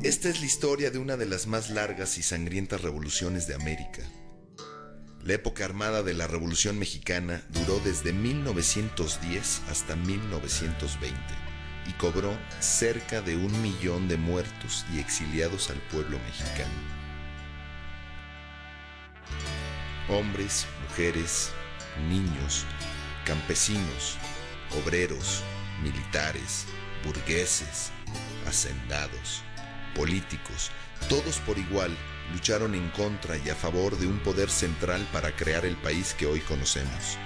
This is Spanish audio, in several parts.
Esta es la historia de una de las más largas y sangrientas revoluciones de América. La época armada de la Revolución Mexicana duró desde 1910 hasta 1920 y cobró cerca de 1 millón de muertos y exiliados al pueblo mexicano. Hombres, mujeres, niños, campesinos, obreros, militares, burgueses, hacendados, políticos, todos por igual lucharon en contra y a favor de un poder central para crear el país que hoy conocemos.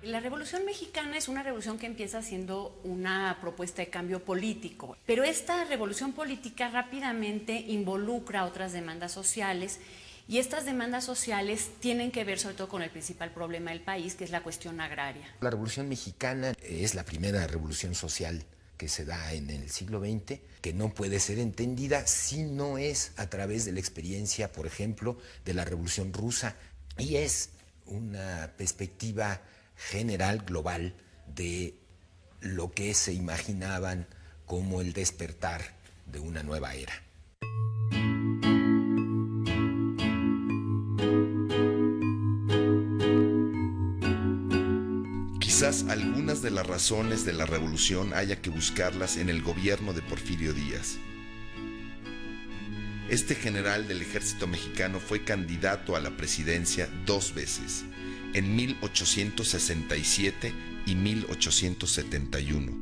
La Revolución Mexicana es una revolución que empieza siendo una propuesta de cambio político, pero esta revolución política rápidamente involucra otras demandas sociales y estas demandas sociales tienen que ver sobre todo con el principal problema del país, que es la cuestión agraria. La Revolución Mexicana es la primera revolución social que se da en el siglo XX, que no puede ser entendida si no es a través de la experiencia, por ejemplo, de la Revolución Rusa, y es una perspectiva general, global, de lo que se imaginaban como el despertar de una nueva era. Quizás algunas de las razones de la revolución haya que buscarlas en el gobierno de Porfirio Díaz. Este general del ejército mexicano fue candidato a la presidencia 2 veces, en 1867 y 1871.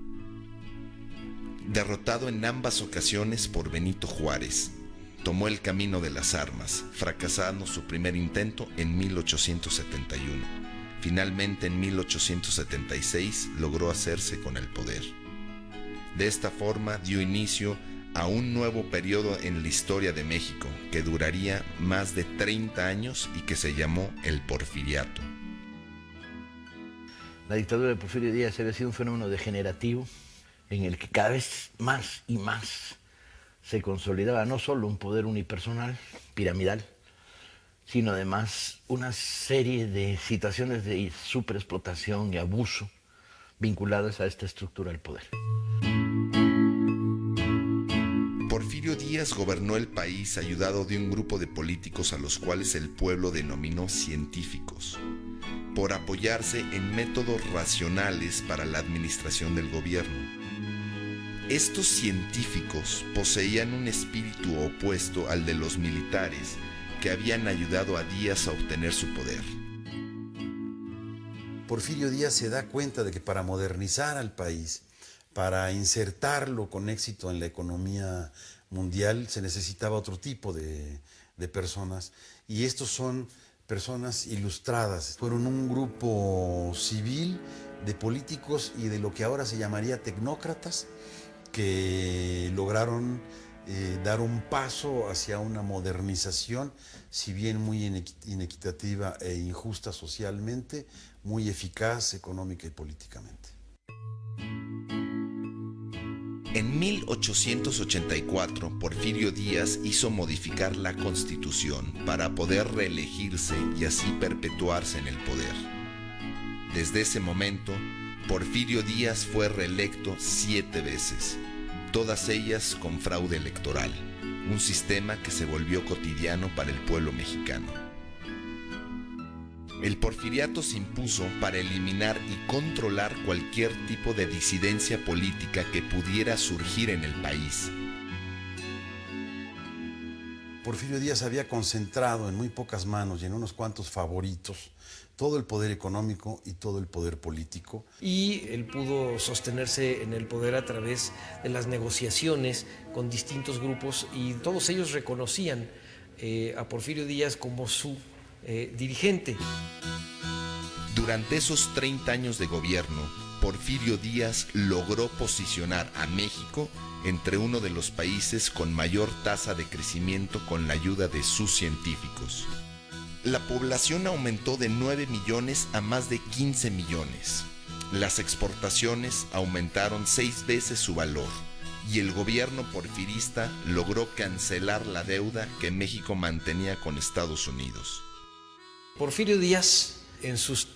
Derrotado en ambas ocasiones por Benito Juárez, tomó el camino de las armas, fracasando su primer intento en 1871. Finalmente, en 1876, logró hacerse con el poder. De esta forma, dio inicio a un nuevo periodo en la historia de México, que duraría más de 30 años y que se llamó el Porfiriato. La dictadura de Porfirio Díaz había sido un fenómeno degenerativo en el que cada vez más y más se consolidaba no solo un poder unipersonal, piramidal, sino además una serie de situaciones de superexplotación y abuso vinculadas a esta estructura del poder. Porfirio Díaz gobernó el país ayudado de un grupo de políticos a los cuales el pueblo denominó científicos, por apoyarse en métodos racionales para la administración del gobierno. Estos científicos poseían un espíritu opuesto al de los militares que habían ayudado a Díaz a obtener su poder. Porfirio Díaz se da cuenta de que para modernizar al país, para insertarlo con éxito en la economía mundial, se necesitaba otro tipo de personas, y estos son personas ilustradas. Fueron un grupo civil de políticos y de lo que ahora se llamaría tecnócratas, que lograron dar un paso hacia una modernización, si bien muy inequitativa e injusta socialmente, muy eficaz económica y políticamente. En 1884, Porfirio Díaz hizo modificar la Constitución para poder reelegirse y así perpetuarse en el poder. Desde ese momento, Porfirio Díaz fue reelecto 7 veces, todas ellas con fraude electoral, un sistema que se volvió cotidiano para el pueblo mexicano. El porfiriato se impuso para eliminar y controlar cualquier tipo de disidencia política que pudiera surgir en el país. Porfirio Díaz había concentrado en muy pocas manos y en unos cuantos favoritos todo el poder económico y todo el poder político. Y él pudo sostenerse en el poder a través de las negociaciones con distintos grupos, y todos ellos reconocían a Porfirio Díaz como su dirigente. Durante esos 30 años de gobierno, Porfirio Díaz logró posicionar a México entre uno de los países con mayor tasa de crecimiento con la ayuda de sus científicos. La población aumentó de 9 millones a más de 15 millones. Las exportaciones aumentaron 6 veces su valor y el gobierno porfirista logró cancelar la deuda que México mantenía con Estados Unidos. Porfirio Díaz, en sus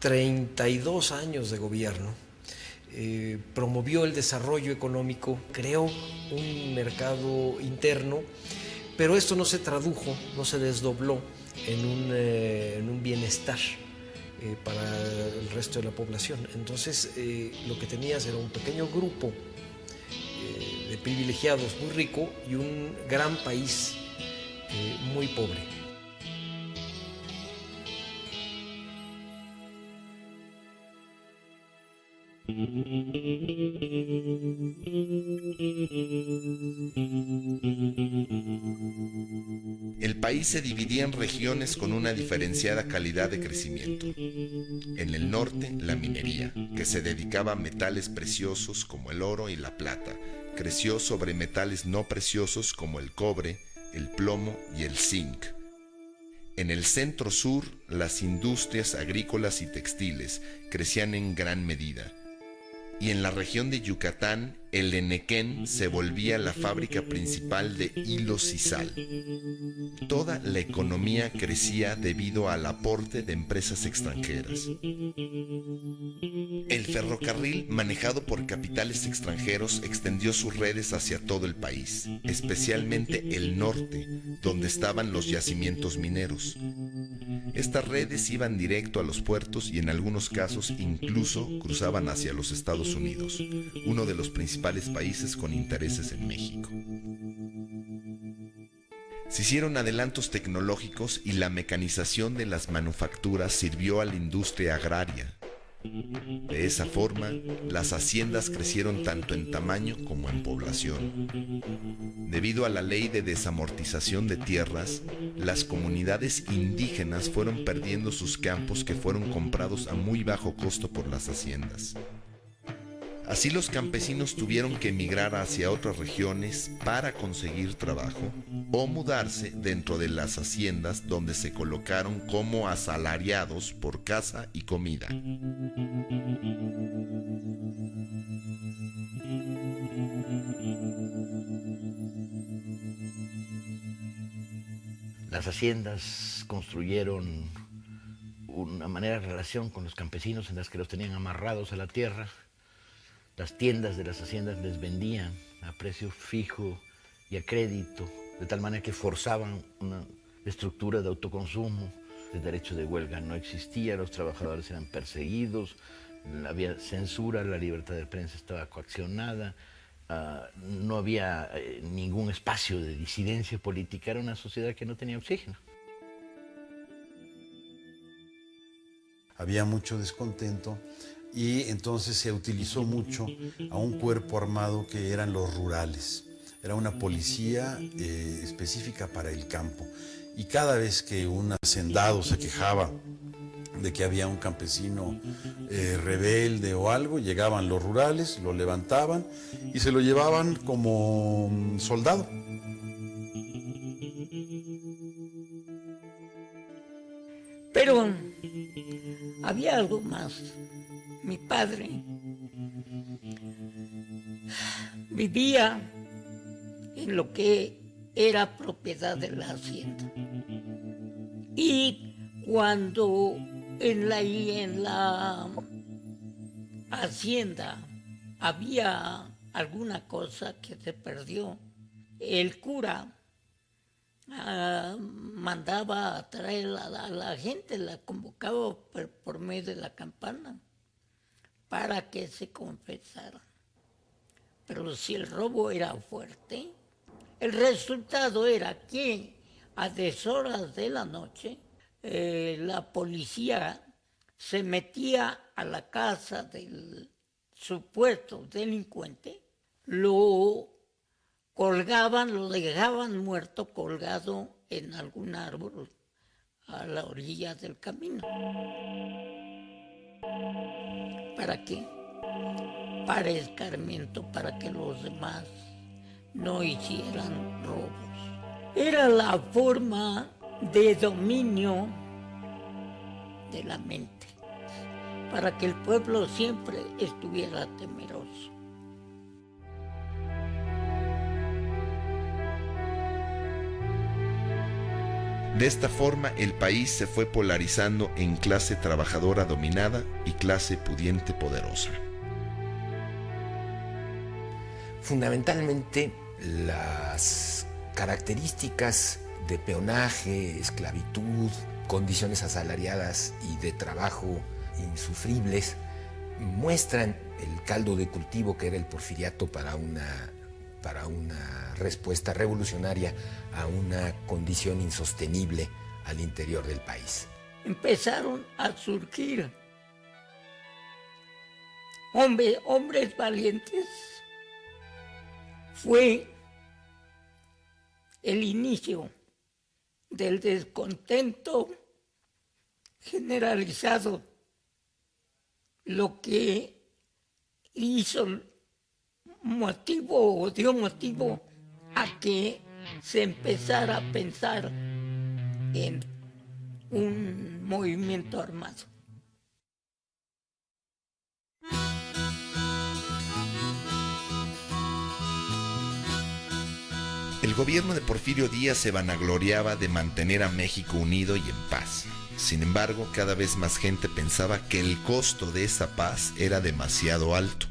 32 años de gobierno, promovió el desarrollo económico, creó un mercado interno, pero esto no se tradujo, no se desdobló en un bienestar para el resto de la población. Entonces, lo que tenías era un pequeño grupo de privilegiados muy rico y un gran país muy pobre. El país se dividía en regiones con una diferenciada calidad de crecimiento. En el norte, la minería, que se dedicaba a metales preciosos como el oro y la plata, creció sobre metales no preciosos como el cobre, el plomo y el zinc. En el centro-sur, las industrias agrícolas y textiles crecían en gran medida. Y en la región de Yucatán, el Enequén se volvía la fábrica principal de hilos y sal. Toda la economía crecía debido al aporte de empresas extranjeras. El ferrocarril, manejado por capitales extranjeros, extendió sus redes hacia todo el país, especialmente el norte, donde estaban los yacimientos mineros. Estas redes iban directo a los puertos y en algunos casos incluso cruzaban hacia los Estados Unidos, uno de los principales países con intereses en México. Se hicieron adelantos tecnológicos y la mecanización de las manufacturas sirvió a la industria agraria. De esa forma, las haciendas crecieron tanto en tamaño como en población. Debido a la ley de desamortización de tierras, las comunidades indígenas fueron perdiendo sus campos que fueron comprados a muy bajo costo por las haciendas. Así los campesinos tuvieron que emigrar hacia otras regiones para conseguir trabajo o mudarse dentro de las haciendas donde se colocaron como asalariados por casa y comida. Las haciendas construyeron una manera de relación con los campesinos en las que los tenían amarrados a la tierra. Las tiendas de las haciendas les vendían a precio fijo y a crédito, de tal manera que forzaban una estructura de autoconsumo. El derecho de huelga no existía, los trabajadores eran perseguidos, había censura, la libertad de prensa estaba coaccionada, no había ningún espacio de disidencia política, era una sociedad que no tenía oxígeno. Había mucho descontento y entonces se utilizó mucho a un cuerpo armado que eran los rurales. Era una policía específica para el campo. Y cada vez que un hacendado se quejaba de que había un campesino rebelde o algo, llegaban los rurales, lo levantaban y se lo llevaban como soldado. Pero había algo más. Mi padre vivía en lo que era propiedad de la hacienda. Y cuando en la hacienda había alguna cosa que se perdió, el cura mandaba a traer a la gente, la convocaba por medio de la campana para que se confesara. Pero si el robo era fuerte, el resultado era que a deshoras de la noche la policía se metía a la casa del supuesto delincuente, lo colgaban, lo dejaban muerto colgado en algún árbol a la orilla del camino. ¿Para qué? Para escarmiento, para que los demás no hicieran robos. Era la forma de dominio de la mente, para que el pueblo siempre estuviera temeroso. De esta forma, el país se fue polarizando en clase trabajadora dominada y clase pudiente poderosa. Fundamentalmente, las características de peonaje, esclavitud, condiciones asalariadas y de trabajo insufribles muestran el caldo de cultivo que era el porfiriato para una respuesta revolucionaria a una condición insostenible al interior del país. Empezaron a surgir hombres valientes. Fue el inicio del descontento generalizado, lo que dio motivo a que se empezara a pensar en un movimiento armado. El gobierno de Porfirio Díaz se vanagloriaba de mantener a México unido y en paz. Sin embargo, cada vez más gente pensaba que el costo de esa paz era demasiado alto.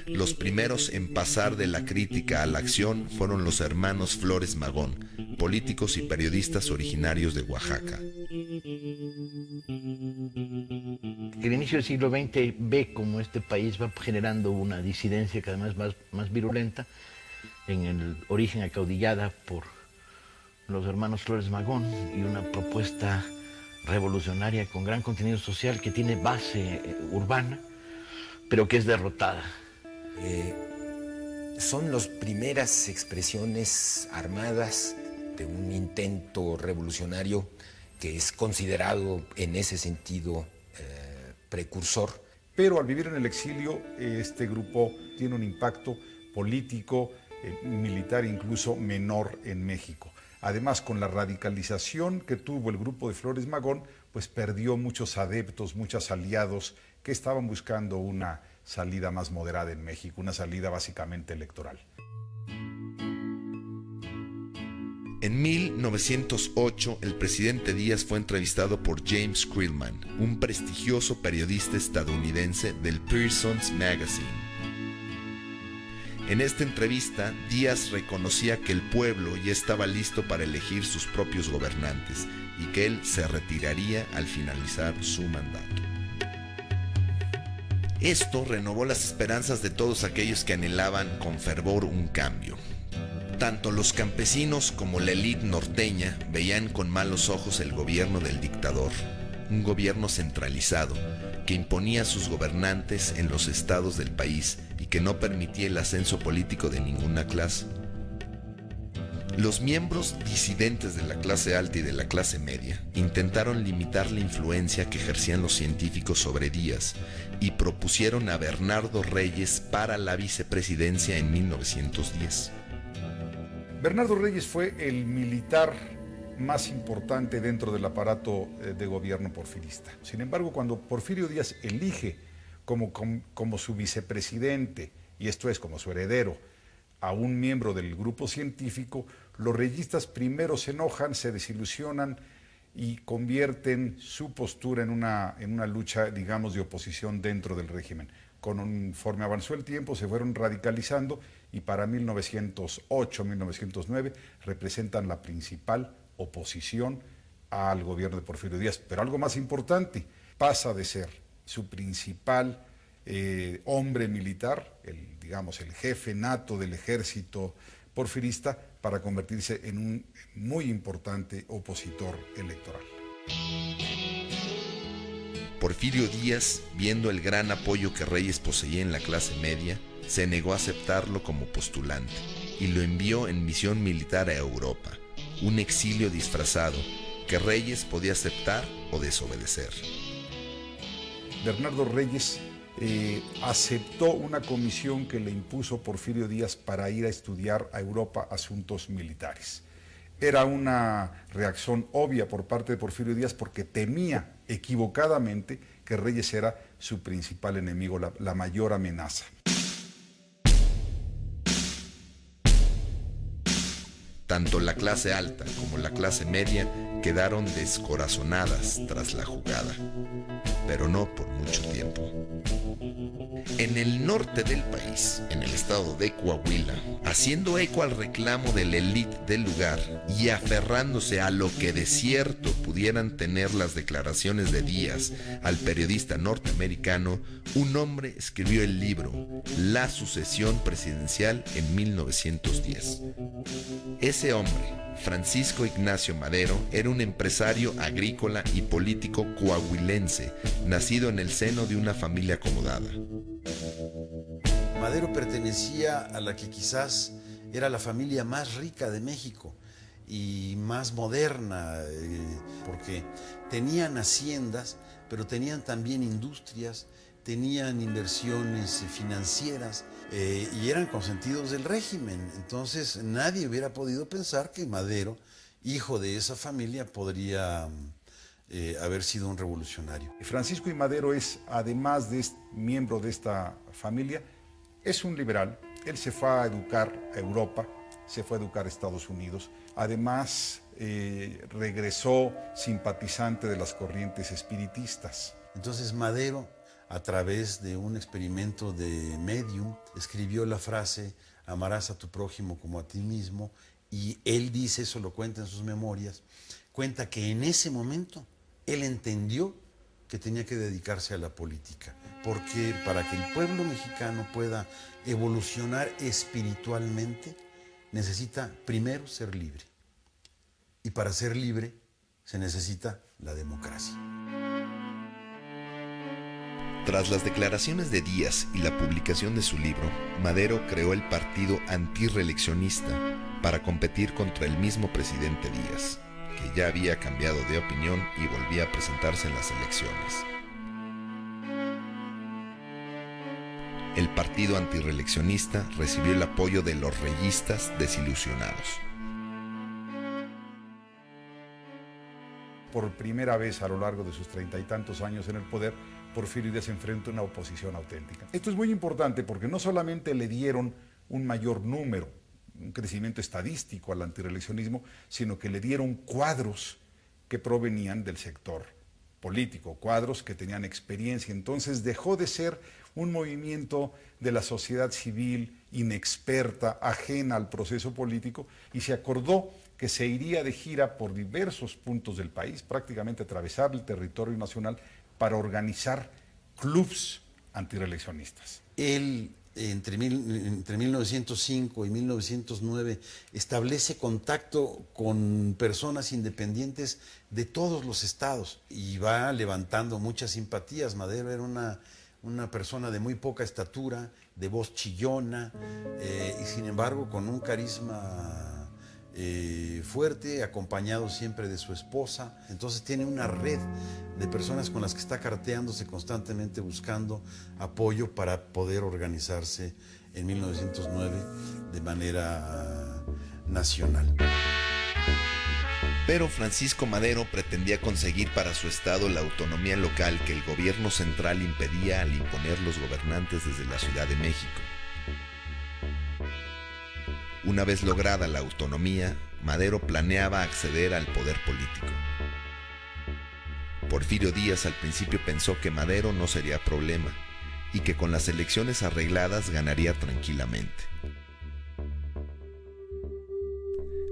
Los primeros en pasar de la crítica a la acción fueron los hermanos Flores Magón, políticos y periodistas originarios de Oaxaca. El inicio del siglo XX ve cómo este país va generando una disidencia cada vez más virulenta, en el origen acaudillada por los hermanos Flores Magón y una propuesta revolucionaria con gran contenido social que tiene base urbana, pero que es derrotada. Son las primeras expresiones armadas de un intento revolucionario que es considerado en ese sentido precursor. Pero al vivir en el exilio, este grupo tiene un impacto político, militar incluso menor en México. Además, con la radicalización que tuvo el grupo de Flores Magón, pues perdió muchos adeptos, muchos aliados que estaban buscando una salida más moderada en México, una salida básicamente electoral. En 1908, el presidente Díaz fue entrevistado por James Creelman, un prestigioso periodista estadounidense del Pearson's Magazine. En esta entrevista, Díaz reconocía que el pueblo ya estaba listo para elegir sus propios gobernantes y que él se retiraría al finalizar su mandato. Esto renovó las esperanzas de todos aquellos que anhelaban con fervor un cambio. Tanto los campesinos como la élite norteña veían con malos ojos el gobierno del dictador, un gobierno centralizado que imponía a sus gobernantes en los estados del país y que no permitía el ascenso político de ninguna clase. Los miembros disidentes de la clase alta y de la clase media intentaron limitar la influencia que ejercían los científicos sobre Díaz y propusieron a Bernardo Reyes para la vicepresidencia en 1910. Bernardo Reyes fue el militar más importante dentro del aparato de gobierno porfirista. Sin embargo, cuando Porfirio Díaz elige como su vicepresidente, y esto es como su heredero, a un miembro del grupo científico, los reyistas primero se enojan, se desilusionan y convierten su postura en una lucha, digamos, de oposición dentro del régimen. Conforme avanzó el tiempo, se fueron radicalizando y para 1908, 1909 representan la principal oposición al gobierno de Porfirio Díaz. Pero algo más importante, pasa de ser su principal hombre militar, el jefe nato del ejército porfirista, para convertirse en un muy importante opositor electoral. Porfirio Díaz, viendo el gran apoyo que Reyes poseía en la clase media, se negó a aceptarlo como postulante y lo envió en misión militar a Europa, un exilio disfrazado que Reyes podía aceptar o desobedecer. Bernardo Reyes aceptó una comisión que le impuso Porfirio Díaz para ir a estudiar a Europa asuntos militares. Era una reacción obvia por parte de Porfirio Díaz porque temía equivocadamente que Reyes era su principal enemigo, la mayor amenaza. Tanto la clase alta como la clase media quedaron descorazonadas tras la jugada, pero no por mucho tiempo. En el norte del país, en el estado de Coahuila, haciendo eco al reclamo de la élite del lugar y aferrándose a lo que de cierto pudieran tener las declaraciones de Díaz al periodista norteamericano, un hombre escribió el libro La sucesión presidencial en 1910. Ese hombre, Francisco Ignacio Madero, era un empresario agrícola y político coahuilense, nacido en el seno de una familia acomodada. Madero pertenecía a la que quizás era la familia más rica de México y más moderna, porque tenían haciendas, pero tenían también industrias, tenían inversiones financieras y eran consentidos del régimen. Entonces nadie hubiera podido pensar que Madero, hijo de esa familia, podría haber sido un revolucionario. Francisco I. Madero es, además de miembro de esta familia, es un liberal. Él se fue a educar a Europa, se fue a educar a Estados Unidos. Además, regresó simpatizante de las corrientes espiritistas. Entonces Madero, a través de un experimento de medium, escribió la frase amarás a tu prójimo como a ti mismo, y él dice, eso lo cuenta en sus memorias, cuenta que en ese momento él entendió que tenía que dedicarse a la política, porque para que el pueblo mexicano pueda evolucionar espiritualmente, necesita primero ser libre, y para ser libre se necesita la democracia. Tras las declaraciones de Díaz y la publicación de su libro, Madero creó el partido antirreeleccionista para competir contra el mismo presidente Díaz, que ya había cambiado de opinión y volvía a presentarse en las elecciones. El partido antirreeleccionista recibió el apoyo de los reyistas desilusionados. Por primera vez a lo largo de sus 30 y tantos años en el poder, Porfirio Díaz enfrenta una oposición auténtica. Esto es muy importante porque no solamente le dieron un mayor número, un crecimiento estadístico al antirreeleccionismo, sino que le dieron cuadros que provenían del sector político, cuadros que tenían experiencia. Entonces dejó de ser un movimiento de la sociedad civil inexperta, ajena al proceso político, y se acordó que se iría de gira por diversos puntos del país, prácticamente atravesar el territorio nacional, para organizar clubs antirreeleccionistas. Él, entre 1905 y 1909, establece contacto con personas independientes de todos los estados y va levantando muchas simpatías. Madero era una persona de muy poca estatura, de voz chillona, y sin embargo con un carisma fuerte, acompañado siempre de su esposa. Entonces tiene una red de personas con las que está carteándose constantemente, buscando apoyo para poder organizarse en 1909 de manera nacional. Pero Francisco Madero pretendía conseguir para su estado la autonomía local que el gobierno central impedía al imponer los gobernantes desde la Ciudad de México. Una vez lograda la autonomía, Madero planeaba acceder al poder político. Porfirio Díaz al principio pensó que Madero no sería problema y que con las elecciones arregladas ganaría tranquilamente.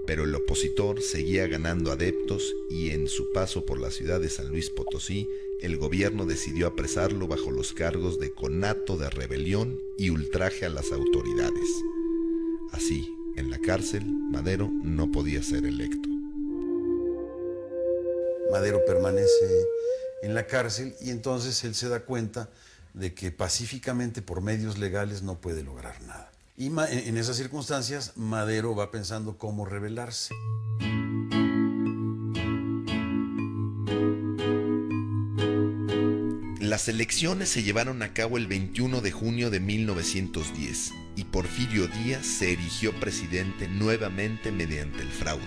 Pero el opositor seguía ganando adeptos y en su paso por la ciudad de San Luis Potosí, el gobierno decidió apresarlo bajo los cargos de conato de rebelión y ultraje a las autoridades. Así, en la cárcel, Madero no podía ser electo. Madero permanece en la cárcel y entonces él se da cuenta de que pacíficamente por medios legales no puede lograr nada. Y en esas circunstancias Madero va pensando cómo rebelarse. Las elecciones se llevaron a cabo el 21 de junio de 1910 y Porfirio Díaz se erigió presidente nuevamente mediante el fraude.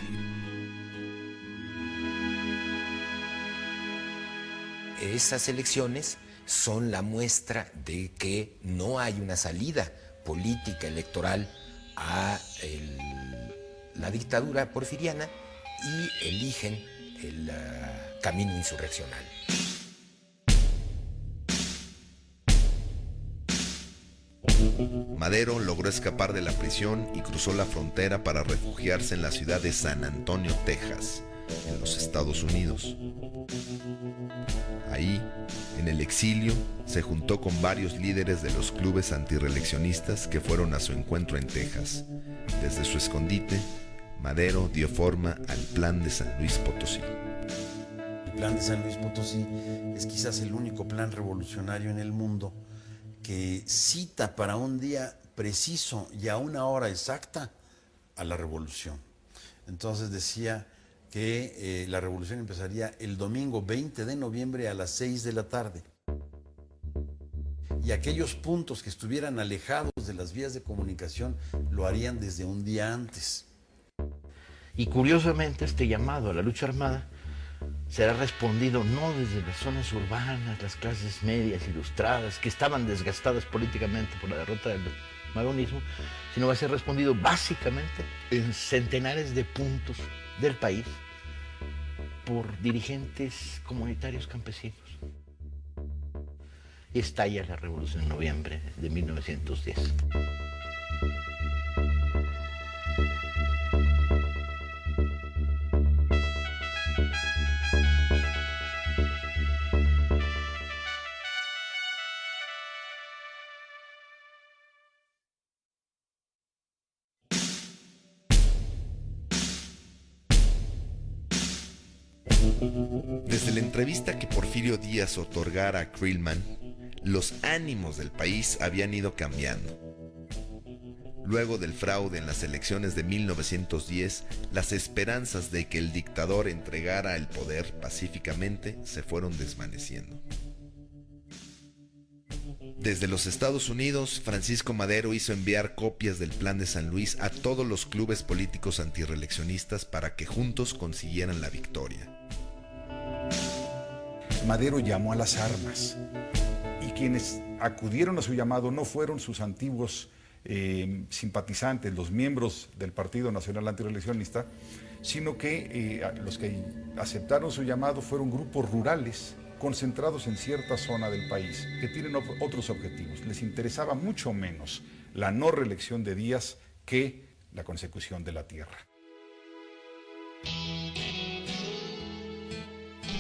Esas elecciones son la muestra de que no hay una salida política electoral a la dictadura porfiriana y eligen el camino insurreccional. Madero logró escapar de la prisión y cruzó la frontera para refugiarse en la ciudad de San Antonio, Texas, en los Estados Unidos. Ahí, en el exilio, se juntó con varios líderes de los clubes antirreeleccionistas que fueron a su encuentro en Texas. Desde su escondite, Madero dio forma al Plan de San Luis Potosí. El Plan de San Luis Potosí es quizás el único plan revolucionario en el mundo que cita para un día preciso y a una hora exacta a la revolución. Entonces decía que la revolución empezaría el domingo 20 de noviembre a las 6 de la tarde. Y aquellos puntos que estuvieran alejados de las vías de comunicación lo harían desde un día antes. Y curiosamente este llamado a la lucha armada será respondido no desde las zonas urbanas, las clases medias ilustradas, que estaban desgastadas políticamente por la derrota del magonismo, sino va a ser respondido básicamente en centenares de puntos del país por dirigentes comunitarios campesinos. Y estalla la revolución en noviembre de 1910. Desde la entrevista que Porfirio Díaz otorgara a Krillman, los ánimos del país habían ido cambiando. Luego del fraude en las elecciones de 1910, las esperanzas de que el dictador entregara el poder pacíficamente se fueron desvaneciendo. Desde los Estados Unidos, Francisco Madero hizo enviar copias del Plan de San Luis a todos los clubes políticos antirreeleccionistas para que juntos consiguieran la victoria. Madero llamó a las armas y quienes acudieron a su llamado no fueron sus antiguos simpatizantes, los miembros del Partido Nacional Antirreeleccionista, sino que los que aceptaron su llamado fueron grupos rurales concentrados en cierta zona del país que tienen otros objetivos. Les interesaba mucho menos la no reelección de Díaz que la consecución de la tierra.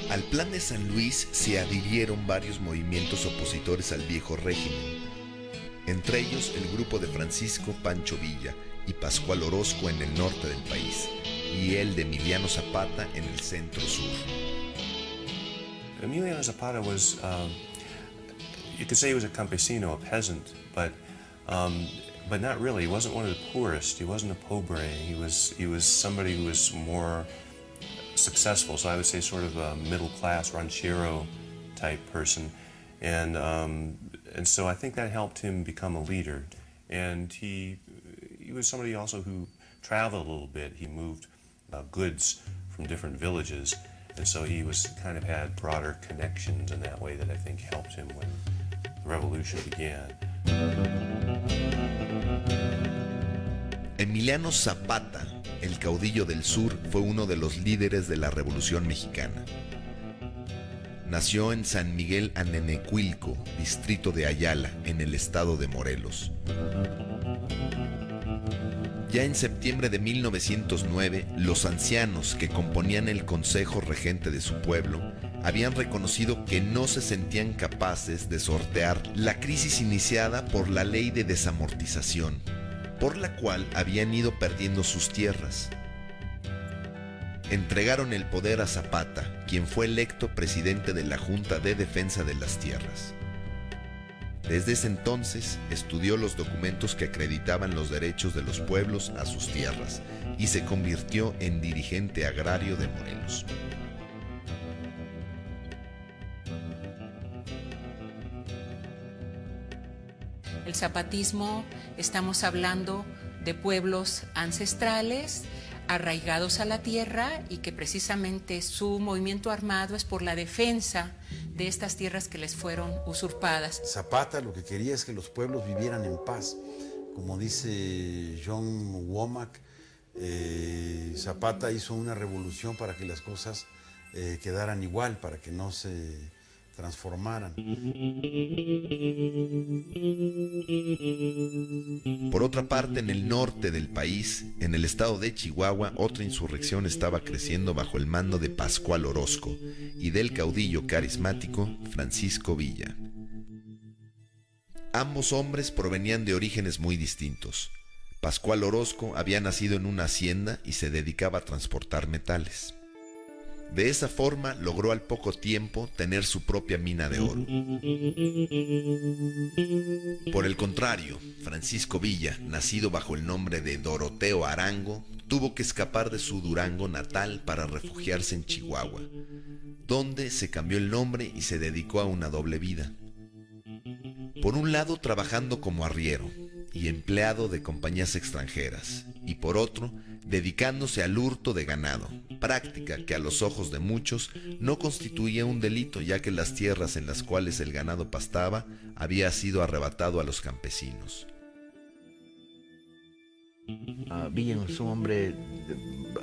Al Plan de San Luis se adhirieron varios movimientos opositores al viejo régimen, entre ellos el grupo de Francisco Pancho Villa y Pascual Orozco en el norte del país, y el de Emiliano Zapata en el centro-sur. Emiliano Zapata was, you could say he was a campesino, a peasant, but not really. He wasn't one of the poorest. He wasn't a pobre. He was somebody who was more successful. So I would say sort of a middle-class ranchero type person, and so I think that helped him become a leader. And he was somebody also who traveled a little bit. He moved goods from different villages. And so he kind of had broader connections in that way that I think helped him when the revolution began. Emiliano Zapata, el caudillo del sur, fue uno de los líderes de la Revolución Mexicana. Nació en San Miguel Anenecuilco, distrito de Ayala, en el estado de Morelos. Ya en septiembre de 1909, los ancianos que componían el consejo regente de su pueblo habían reconocido que no se sentían capaces de sortear la crisis iniciada por la ley de desamortización, por la cual habían ido perdiendo sus tierras. Entregaron el poder a Zapata, quien fue electo presidente de la Junta de Defensa de las Tierras. Desde ese entonces estudió los documentos que acreditaban los derechos de los pueblos a sus tierras y se convirtió en dirigente agrario de Morelos. El zapatismo, estamos hablando de pueblos ancestrales, arraigados a la tierra, y que precisamente su movimiento armado es por la defensa de estas tierras que les fueron usurpadas. Zapata lo que quería es que los pueblos vivieran en paz. Como dice John Womack, Zapata hizo una revolución para que las cosas quedaran igual, para que no se transformaran. Por otra parte, en el norte del país, en el estado de Chihuahua, otra insurrección estaba creciendo bajo el mando de Pascual Orozco y del caudillo carismático Francisco Villa. Ambos hombres provenían de orígenes muy distintos. Pascual Orozco había nacido en una hacienda y se dedicaba a transportar metales. De esa forma logró al poco tiempo tener su propia mina de oro. Por el contrario, Francisco Villa, nacido bajo el nombre de Doroteo Arango, tuvo que escapar de su Durango natal para refugiarse en Chihuahua, donde se cambió el nombre y se dedicó a una doble vida. Por un lado, trabajando como arriero y empleado de compañías extranjeras, y por otro, dedicándose al hurto de ganado, práctica que a los ojos de muchos no constituía un delito, ya que las tierras en las cuales el ganado pastaba había sido arrebatado a los campesinos. Villa es un hombre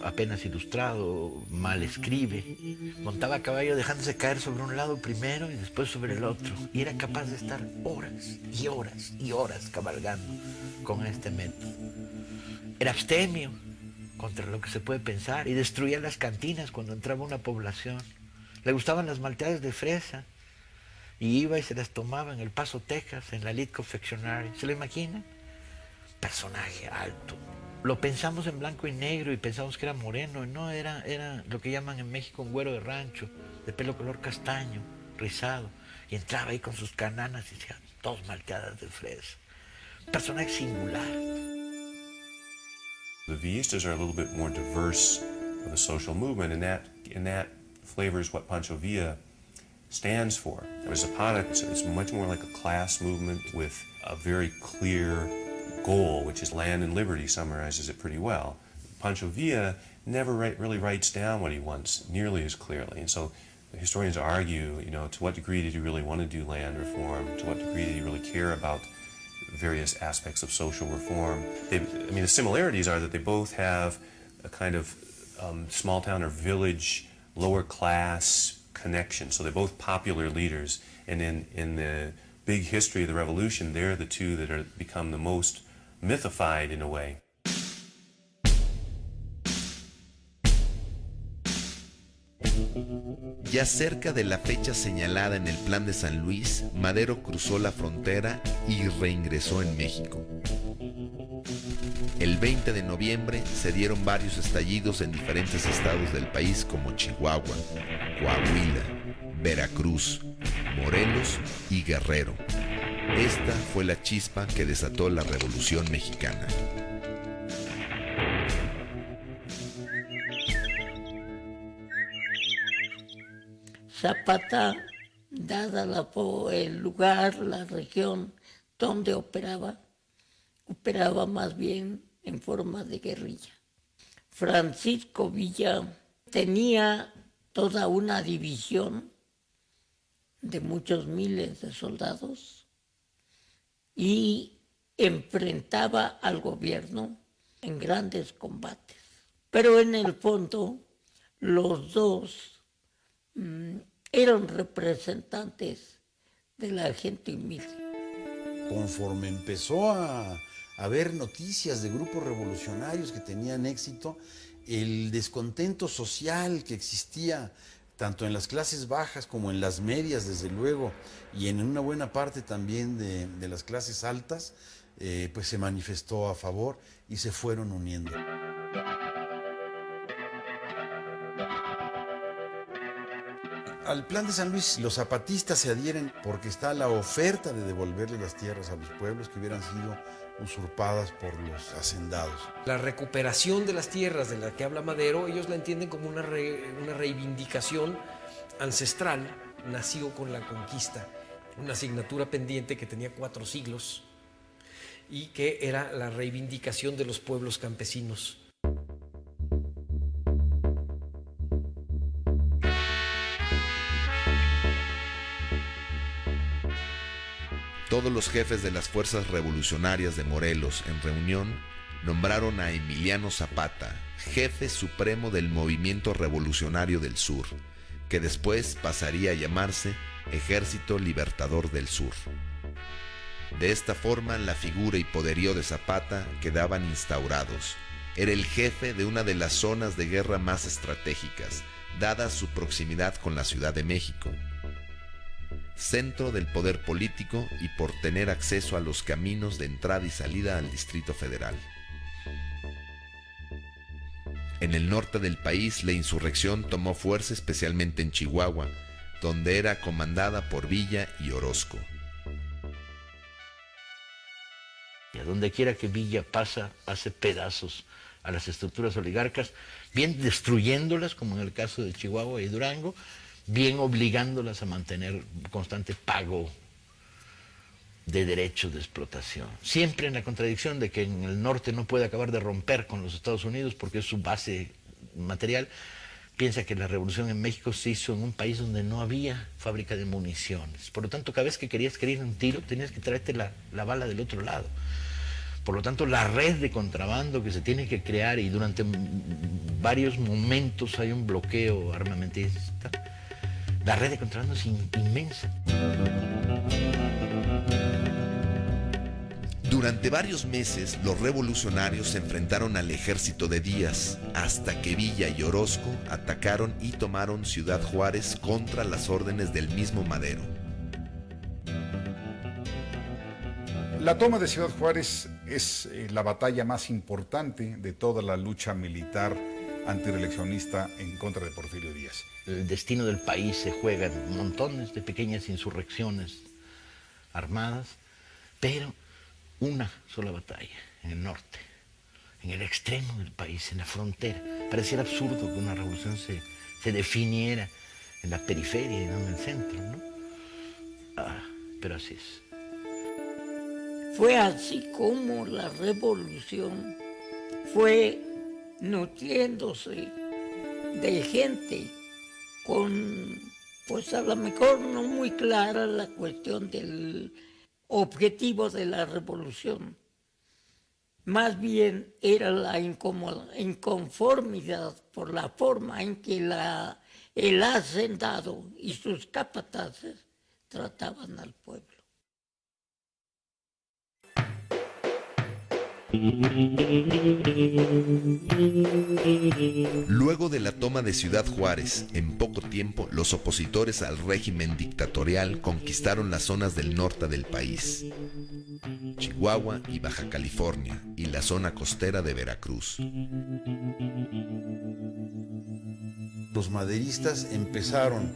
apenas ilustrado, mal escribe, montaba a caballo dejándose caer sobre un lado primero y después sobre el otro, y era capaz de estar horas y horas y horas cabalgando con este método. Era abstemio contra lo que se puede pensar y destruía las cantinas cuando entraba una población. Le gustaban las malteadas de fresa y iba y se las tomaba en El Paso, Texas, en la Elite Confectionery. ¿Se lo imagina? Personaje alto. Lo pensamos en blanco y negro y pensamos que era moreno. No, era lo que llaman en México un güero de rancho, de pelo color castaño, rizado. Y entraba ahí con sus cananas y decía, 2 malteadas de fresa. Personaje singular. The Villistas are a little bit more diverse of a social movement, and that flavors what Pancho Villa stands for. Zapata is much more like a class movement with a very clear goal, which is land and liberty, summarizes it pretty well. Pancho Villa never really writes down what he wants nearly as clearly, and so the historians argue, to what degree did he really want to do land reform? To what degree did he really care about various aspects of social reform? The similarities are that they both have a kind of small town or village, lower class connection. So they're both popular leaders, and in the big history of the revolution, they're the two that are become the most mythified in a way. Ya cerca de la fecha señalada en el Plan de San Luis, Madero cruzó la frontera y reingresó en México. El 20 de noviembre se dieron varios estallidos en diferentes estados del país como Chihuahua, Coahuila, Veracruz, Morelos y Guerrero. Esta fue la chispa que desató la Revolución Mexicana. Zapata, dada el lugar, la región donde operaba más bien en forma de guerrilla. Francisco Villa tenía toda una división de muchos miles de soldados y enfrentaba al gobierno en grandes combates. Pero en el fondo, los dos eran representantes de la gente humilde. Conforme empezó a haber noticias de grupos revolucionarios que tenían éxito, el descontento social que existía tanto en las clases bajas como en las medias, desde luego, y en una buena parte también de las clases altas, pues se manifestó a favor y se fueron uniendo. Al Plan de San Luis, los zapatistas se adhieren porque está la oferta de devolverle las tierras a los pueblos que hubieran sido usurpadas por los hacendados. La recuperación de las tierras de la que habla Madero, ellos la entienden como una reivindicación ancestral, nacido con la conquista, una asignatura pendiente que tenía 4 siglos y que era la reivindicación de los pueblos campesinos. Todos los jefes de las fuerzas revolucionarias de Morelos, en reunión, nombraron a Emiliano Zapata jefe supremo del Movimiento Revolucionario del Sur, que después pasaría a llamarse Ejército Libertador del Sur. De esta forma, la figura y poderío de Zapata quedaban instaurados. Era el jefe de una de las zonas de guerra más estratégicas, dada su proximidad con la Ciudad de México, centro del poder político y por tener acceso a los caminos de entrada y salida al Distrito Federal. En el norte del país, la insurrección tomó fuerza especialmente en Chihuahua, donde era comandada por Villa y Orozco. Y a donde quiera que Villa pasa, hace pedazos a las estructuras oligarcas, bien destruyéndolas, como en el caso de Chihuahua y Durango, bien obligándolas a mantener constante pago de derechos de explotación. Siempre en la contradicción de que en el norte no puede acabar de romper con los Estados Unidos porque es su base material. Piensa que la revolución en México se hizo en un país donde no había fábrica de municiones. Por lo tanto, cada vez que querías ir a un tiro, tenías que traerte la bala del otro lado. Por lo tanto, la red de contrabando que se tiene que crear, y durante varios momentos hay un bloqueo armamentista, la red de contrabando es inmensa. Durante varios meses, los revolucionarios se enfrentaron al ejército de Díaz, hasta que Villa y Orozco atacaron y tomaron Ciudad Juárez contra las órdenes del mismo Madero. La toma de Ciudad Juárez es la batalla más importante de toda la lucha militar antireeleccionista en contra de Porfirio Díaz. El destino del país se juega en montones de pequeñas insurrecciones armadas, pero una sola batalla en el norte, en el extremo del país, en la frontera. Pareciera absurdo que una revolución se definiera en la periferia y no en el centro, ¿no? Pero así es. Fue así como la revolución fue nutriéndose de gente con, pues a lo mejor no muy clara la cuestión del objetivo de la revolución. Más bien era la inconformidad por la forma en que el hacendado y sus capataces trataban al pueblo. Luego de la toma de Ciudad Juárez, en poco tiempo, los opositores al régimen dictatorial conquistaron las zonas del norte del país, Chihuahua y Baja California, y la zona costera de Veracruz. Los maderistas empezaron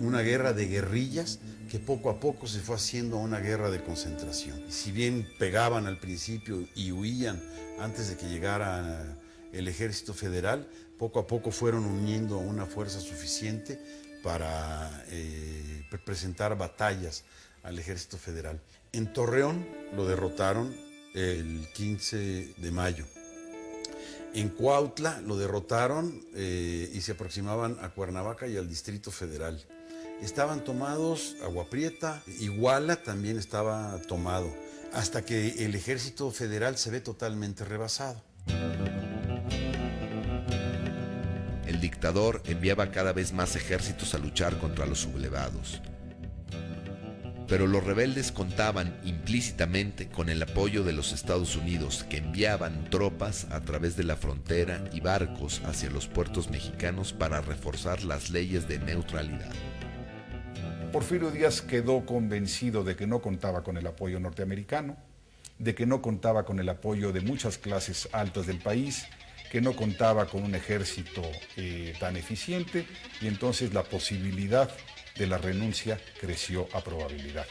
una guerra de guerrillas que poco a poco se fue haciendo una guerra de concentración. Y si bien pegaban al principio y huían antes de que llegara el ejército federal, poco a poco fueron uniendo una fuerza suficiente para presentar batallas al ejército federal. En Torreón lo derrotaron el 15 de mayo. En Cuautla lo derrotaron y se aproximaban a Cuernavaca y al Distrito Federal. Estaban tomados Agua Prieta, Iguala también estaba tomado, hasta que el ejército federal se ve totalmente rebasado. El dictador enviaba cada vez más ejércitos a luchar contra los sublevados. Pero los rebeldes contaban implícitamente con el apoyo de los Estados Unidos, que enviaban tropas a través de la frontera y barcos hacia los puertos mexicanos para reforzar las leyes de neutralidad. Porfirio Díaz quedó convencido de que no contaba con el apoyo norteamericano, de que no contaba con el apoyo de muchas clases altas del país, que no contaba con un ejército tan eficiente, y entonces la posibilidad de la renuncia creció a probabilidad.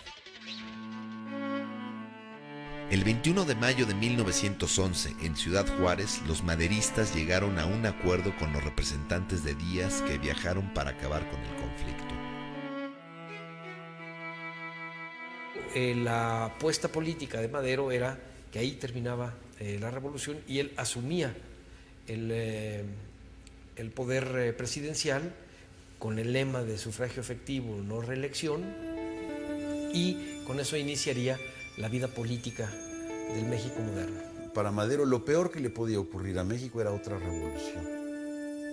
El 21 de mayo de 1911, en Ciudad Juárez, los maderistas llegaron a un acuerdo con los representantes de Díaz que viajaron para acabar con el conflicto. La apuesta política de Madero era que ahí terminaba la revolución y él asumía el poder presidencial con el lema de sufragio efectivo, no reelección, y con eso iniciaría la vida política del México moderno. para Madero lo peor que le podía ocurrir a México era otra revolución.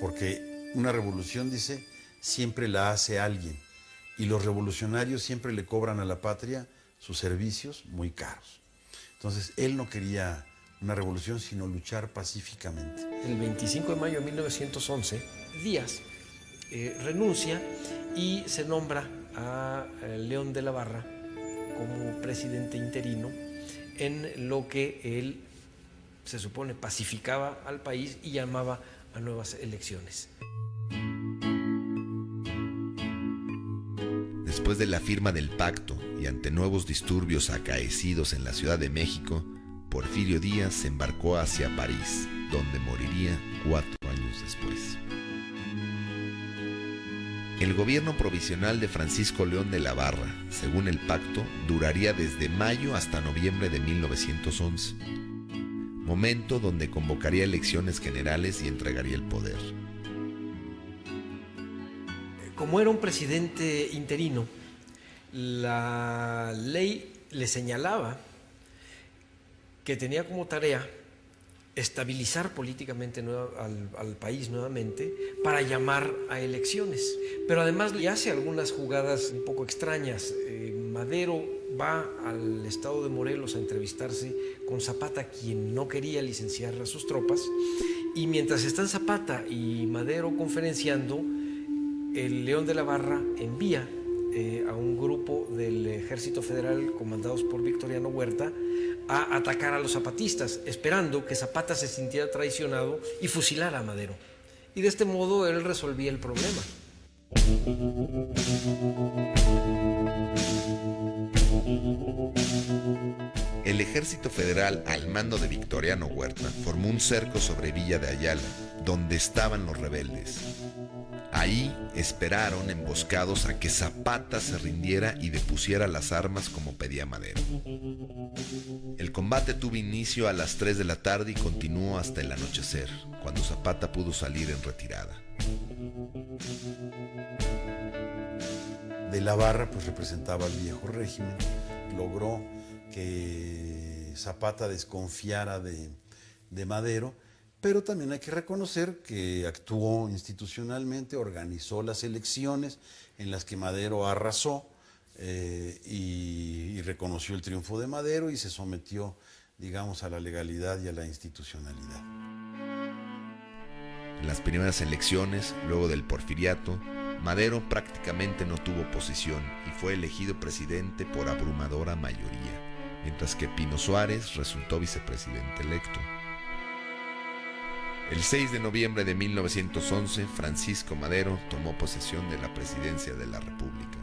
Porque una revolución, dice, siempre la hace alguien. Y los revolucionarios siempre le cobran a la patria sus servicios muy caros. Entonces, él no quería una revolución, sino luchar pacíficamente. El 25 de mayo de 1911, Díaz renuncia y se nombra a León de la Barra como presidente interino, en lo que él, se supone, pacificaba al país y llamaba a nuevas elecciones. Después de la firma del pacto y ante nuevos disturbios acaecidos en la Ciudad de México, Porfirio Díaz se embarcó hacia París, donde moriría 4 años después. El gobierno provisional de Francisco León de la Barra, según el pacto, duraría desde mayo hasta noviembre de 1911, momento donde convocaría elecciones generales y entregaría el poder. Como era un presidente interino, la ley le señalaba que tenía como tarea estabilizar políticamente al país nuevamente para llamar a elecciones. Pero además le hace algunas jugadas un poco extrañas. Madero va al estado de Morelos a entrevistarse con Zapata, quien no quería licenciar a sus tropas, y mientras están Zapata y Madero conferenciando, el León de la Barra envía a un grupo del Ejército Federal comandados por Victoriano Huerta a atacar a los zapatistas, esperando que Zapata se sintiera traicionado y fusilara a Madero. Y de este modo él resolvía el problema. El Ejército Federal, al mando de Victoriano Huerta, formó un cerco sobre Villa de Ayala, donde estaban los rebeldes. Ahí esperaron emboscados a que Zapata se rindiera y depusiera las armas como pedía Madero. El combate tuvo inicio a las 3 de la tarde y continuó hasta el anochecer, cuando Zapata pudo salir en retirada. De la Barra pues representaba al viejo régimen, logró que Zapata desconfiara de Madero, pero también hay que reconocer que actuó institucionalmente, organizó las elecciones en las que Madero arrasó y reconoció el triunfo de Madero y se sometió, digamos, a la legalidad y a la institucionalidad. En las primeras elecciones, luego del porfiriato, Madero prácticamente no tuvo oposición y fue elegido presidente por abrumadora mayoría, mientras que Pino Suárez resultó vicepresidente electo. El 6 de noviembre de 1911, Francisco Madero tomó posesión de la presidencia de la República.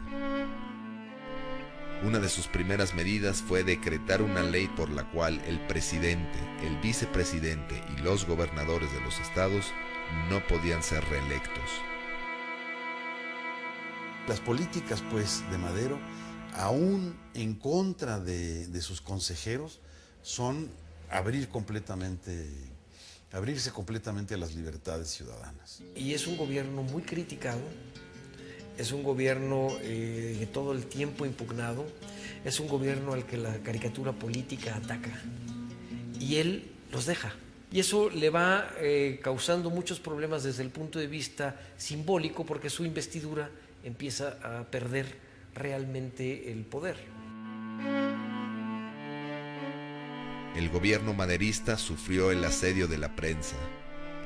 Una de sus primeras medidas fue decretar una ley por la cual el presidente, el vicepresidente y los gobernadores de los estados no podían ser reelectos. Las políticas, pues, de Madero, aún en contra de sus consejeros, son abrirse completamente a las libertades ciudadanas. Y es un gobierno muy criticado, es un gobierno todo el tiempo impugnado, es un gobierno al que la caricatura política ataca y él los deja. Y eso le va causando muchos problemas desde el punto de vista simbólico, porque su investidura empieza a perder realmente el poder. El gobierno maderista sufrió el asedio de la prensa,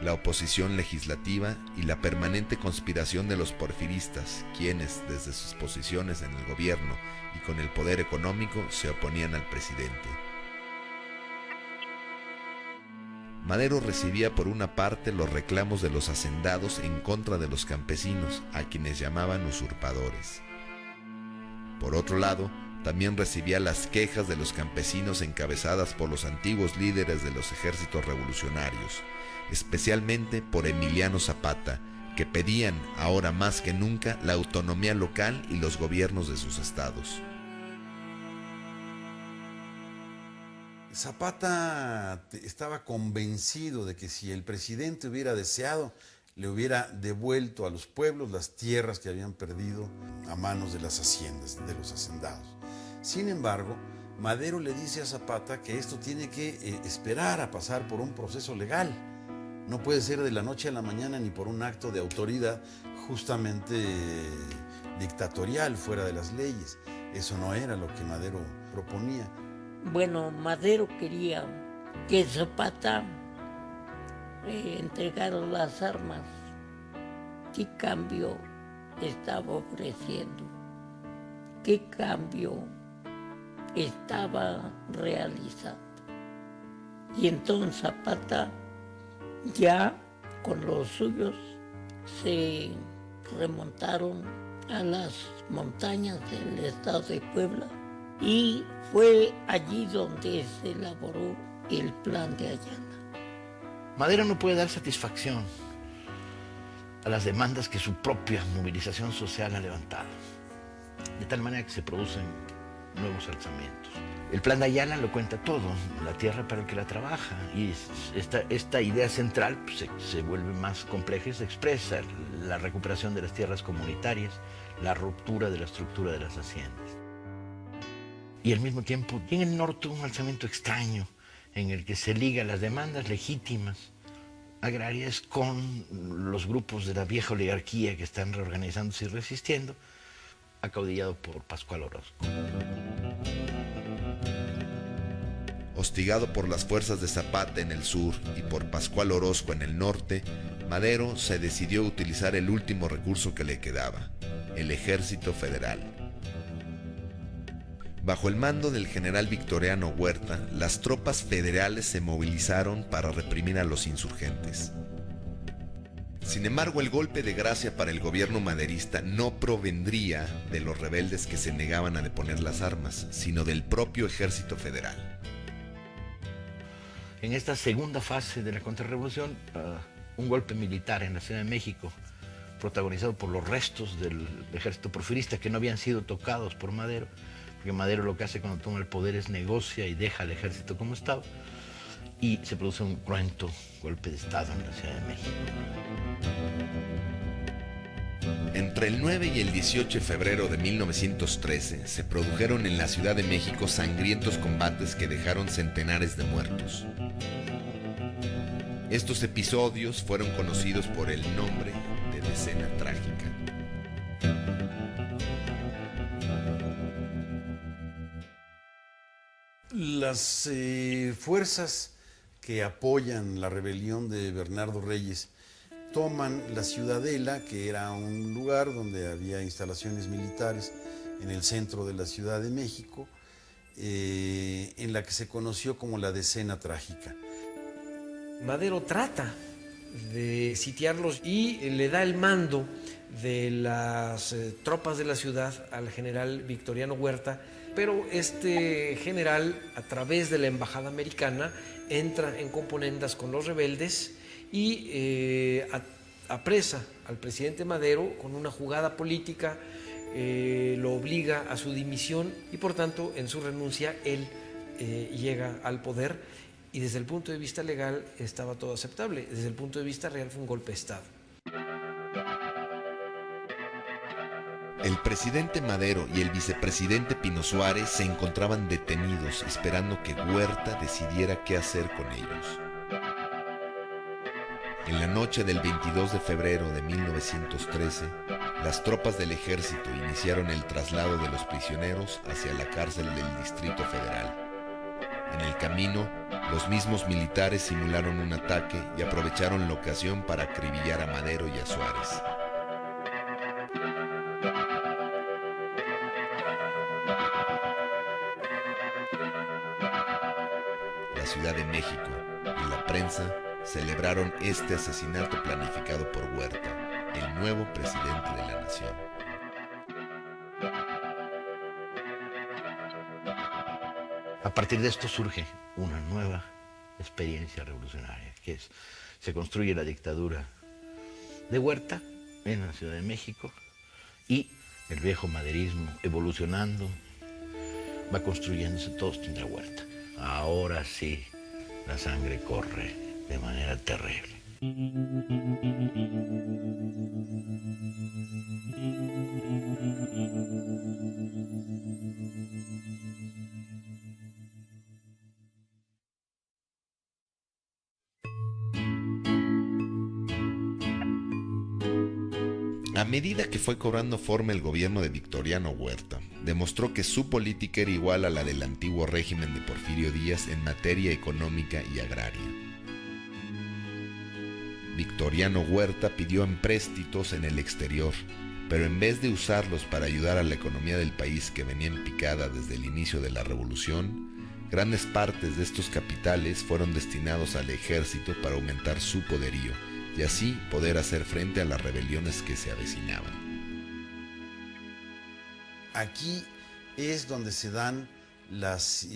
la oposición legislativa y la permanente conspiración de los porfiristas, quienes, desde sus posiciones en el gobierno y con el poder económico, se oponían al presidente. Madero recibía por una parte los reclamos de los hacendados en contra de los campesinos, a quienes llamaban usurpadores. Por otro lado, también recibía las quejas de los campesinos encabezadas por los antiguos líderes de los ejércitos revolucionarios, especialmente por Emiliano Zapata, que pedían, ahora más que nunca, la autonomía local y los gobiernos de sus estados. Zapata estaba convencido de que si el presidente hubiera deseado, le hubiera devuelto a los pueblos las tierras que habían perdido a manos de las haciendas, de los hacendados. Sin embargo, Madero le dice a Zapata que esto tiene que esperar a pasar por un proceso legal. No puede ser de la noche a la mañana ni por un acto de autoridad justamente dictatorial, fuera de las leyes. Eso no era lo que Madero proponía. Bueno, Madero quería que Zapata entregara las armas. ¿Qué cambio estaba ofreciendo? ¿Qué cambio estaba realizando? Y entonces Zapata, ya con los suyos, se remontaron a las montañas del estado de Puebla y fue allí donde se elaboró el plan de Ayala. Madero no puede dar satisfacción a las demandas que su propia movilización social ha levantado, de tal manera que se producen nuevos alzamientos. El plan de Ayala lo cuenta todo, la tierra para el que la trabaja, y esta idea central pues, se vuelve más compleja y se expresa la recuperación de las tierras comunitarias, la ruptura de la estructura de las haciendas. Y al mismo tiempo tiene en el norte un alzamiento extraño en el que se liga las demandas legítimas agrarias con los grupos de la vieja oligarquía que están reorganizándose y resistiendo, acaudillado por Pascual Orozco. Hostigado por las fuerzas de Zapata en el sur y por Pascual Orozco en el norte, Madero se decidió a utilizar el último recurso que le quedaba, el Ejército Federal. Bajo el mando del general Victoriano Huerta, las tropas federales se movilizaron para reprimir a los insurgentes. Sin embargo, el golpe de gracia para el gobierno maderista no provendría de los rebeldes que se negaban a deponer las armas, sino del propio Ejército Federal. En esta segunda fase de la contrarrevolución, un golpe militar en la Ciudad de México, protagonizado por los restos del ejército porfirista que no habían sido tocados por Madero, porque Madero lo que hace cuando toma el poder es negocia y deja al ejército como estaba, y se produce un cruento golpe de Estado en la Ciudad de México. Entre el 9 y el 18 de febrero de 1913 se produjeron en la Ciudad de México sangrientos combates que dejaron centenares de muertos. Estos episodios fueron conocidos por el nombre de Decena Trágica. Las fuerzas que apoyan la rebelión de Bernardo Reyes toman la Ciudadela, que era un lugar donde había instalaciones militares en el centro de la Ciudad de México, en la que se conoció como la Decena Trágica. Madero trata de sitiarlos y le da el mando de las tropas de la ciudad al general Victoriano Huerta, pero este general, a través de la embajada americana, entra en componendas con los rebeldes y apresa al presidente Madero con una jugada política, lo obliga a su dimisión y por tanto en su renuncia él llega al poder, y desde el punto de vista legal estaba todo aceptable, desde el punto de vista real fue un golpe de Estado. El presidente Madero y el vicepresidente Pino Suárez se encontraban detenidos esperando que Huerta decidiera qué hacer con ellos. En la noche del 22 de febrero de 1913, las tropas del ejército iniciaron el traslado de los prisioneros hacia la cárcel del Distrito Federal. En el camino, los mismos militares simularon un ataque y aprovecharon la ocasión para acribillar a Madero y a Suárez. La Ciudad de México y la prensa celebraron este asesinato planificado por Huerta, el nuevo presidente de la nación. A partir de esto surge una nueva experiencia revolucionaria, que es, se construye la dictadura de Huerta en la Ciudad de México y el viejo maderismo evolucionando, va construyéndose, todos tendrá Huerta. Ahora sí, la sangre corre de manera terrible. A medida que fue cobrando forma el gobierno de Victoriano Huerta, demostró que su política era igual a la del antiguo régimen de Porfirio Díaz en materia económica y agraria. Victoriano Huerta pidió empréstitos en el exterior, pero en vez de usarlos para ayudar a la economía del país que venía en picada desde el inicio de la revolución, grandes partes de estos capitales fueron destinados al ejército para aumentar su poderío y así poder hacer frente a las rebeliones que se avecinaban. Aquí es donde se dan las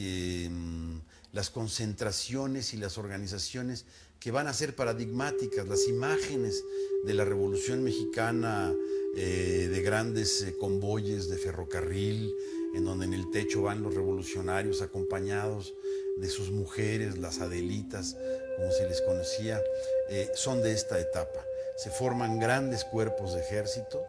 concentraciones y las organizaciones que van a ser paradigmáticas, las imágenes de la Revolución Mexicana, de grandes convoyes de ferrocarril, en donde en el techo van los revolucionarios acompañados de sus mujeres, las Adelitas, como se les conocía, son de esta etapa. Se forman grandes cuerpos de ejército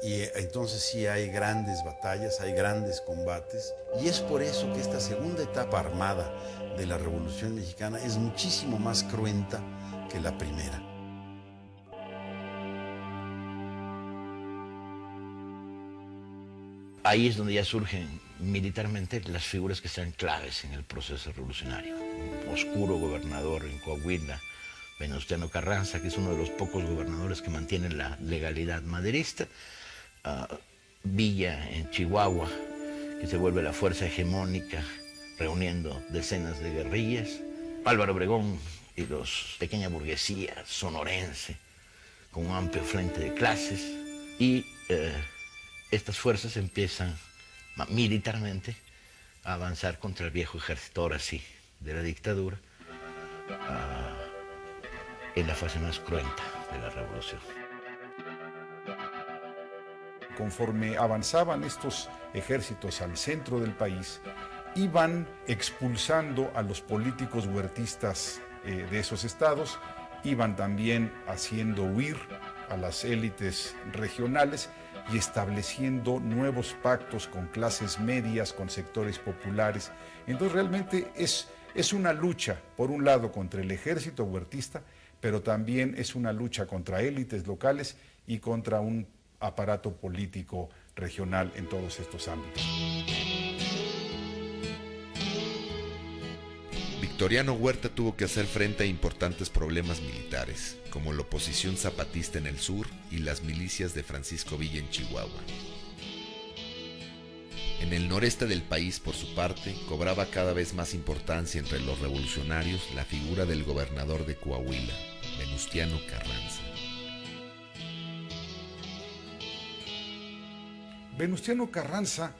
y entonces sí hay grandes batallas, hay grandes combates, y es por eso que esta segunda etapa armada de la Revolución Mexicana es muchísimo más cruenta que la primera. Ahí es donde ya surgen militarmente las figuras que serán claves en el proceso revolucionario. Un oscuro gobernador en Coahuila, Venustiano Carranza, que es uno de los pocos gobernadores que mantienen la legalidad maderista. Villa en Chihuahua, que se vuelve la fuerza hegemónica, reuniendo decenas de guerrillas. Álvaro Obregón y los pequeña burguesía sonorense, con un amplio frente de clases. Y estas fuerzas empiezan militarmente a avanzar contra el viejo ejército, ahora sí, de la dictadura, en la fase más cruenta de la revolución. Conforme avanzaban estos ejércitos al centro del país, iban expulsando a los políticos huertistas de esos estados, iban también haciendo huir a las élites regionales y estableciendo nuevos pactos con clases medias, con sectores populares. Entonces realmente es una lucha, por un lado, contra el ejército huertista, pero también es una lucha contra élites locales y contra un aparato político regional en todos estos ámbitos. Victoriano Huerta tuvo que hacer frente a importantes problemas militares, como la oposición zapatista en el sur y las milicias de Francisco Villa en Chihuahua. En el noreste del país, por su parte, cobraba cada vez más importancia entre los revolucionarios la figura del gobernador de Coahuila, Venustiano Carranza. Venustiano Carranza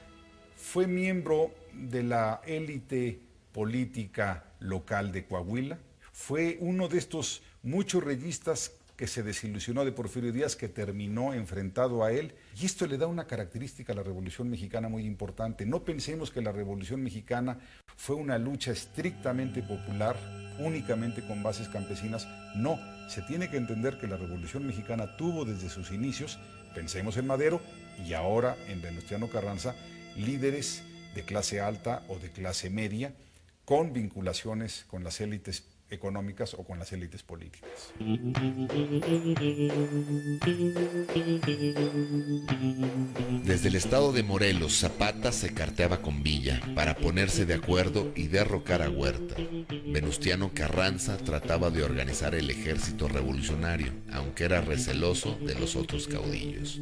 fue miembro de la élite política local de Coahuila. Fue uno de estos muchos reyistas que se desilusionó de Porfirio Díaz, que terminó enfrentado a él. Y esto le da una característica a la Revolución Mexicana muy importante. No pensemos que la Revolución Mexicana fue una lucha estrictamente popular, únicamente con bases campesinas. No, se tiene que entender que la Revolución Mexicana tuvo desde sus inicios, pensemos en Madero y ahora en Venustiano Carranza, líderes de clase alta o de clase media, con vinculaciones con las élites económicas o con las élites políticas. Desde el estado de Morelos, Zapata se carteaba con Villa para ponerse de acuerdo y derrocar a Huerta. Venustiano Carranza trataba de organizar el ejército revolucionario, aunque era receloso de los otros caudillos.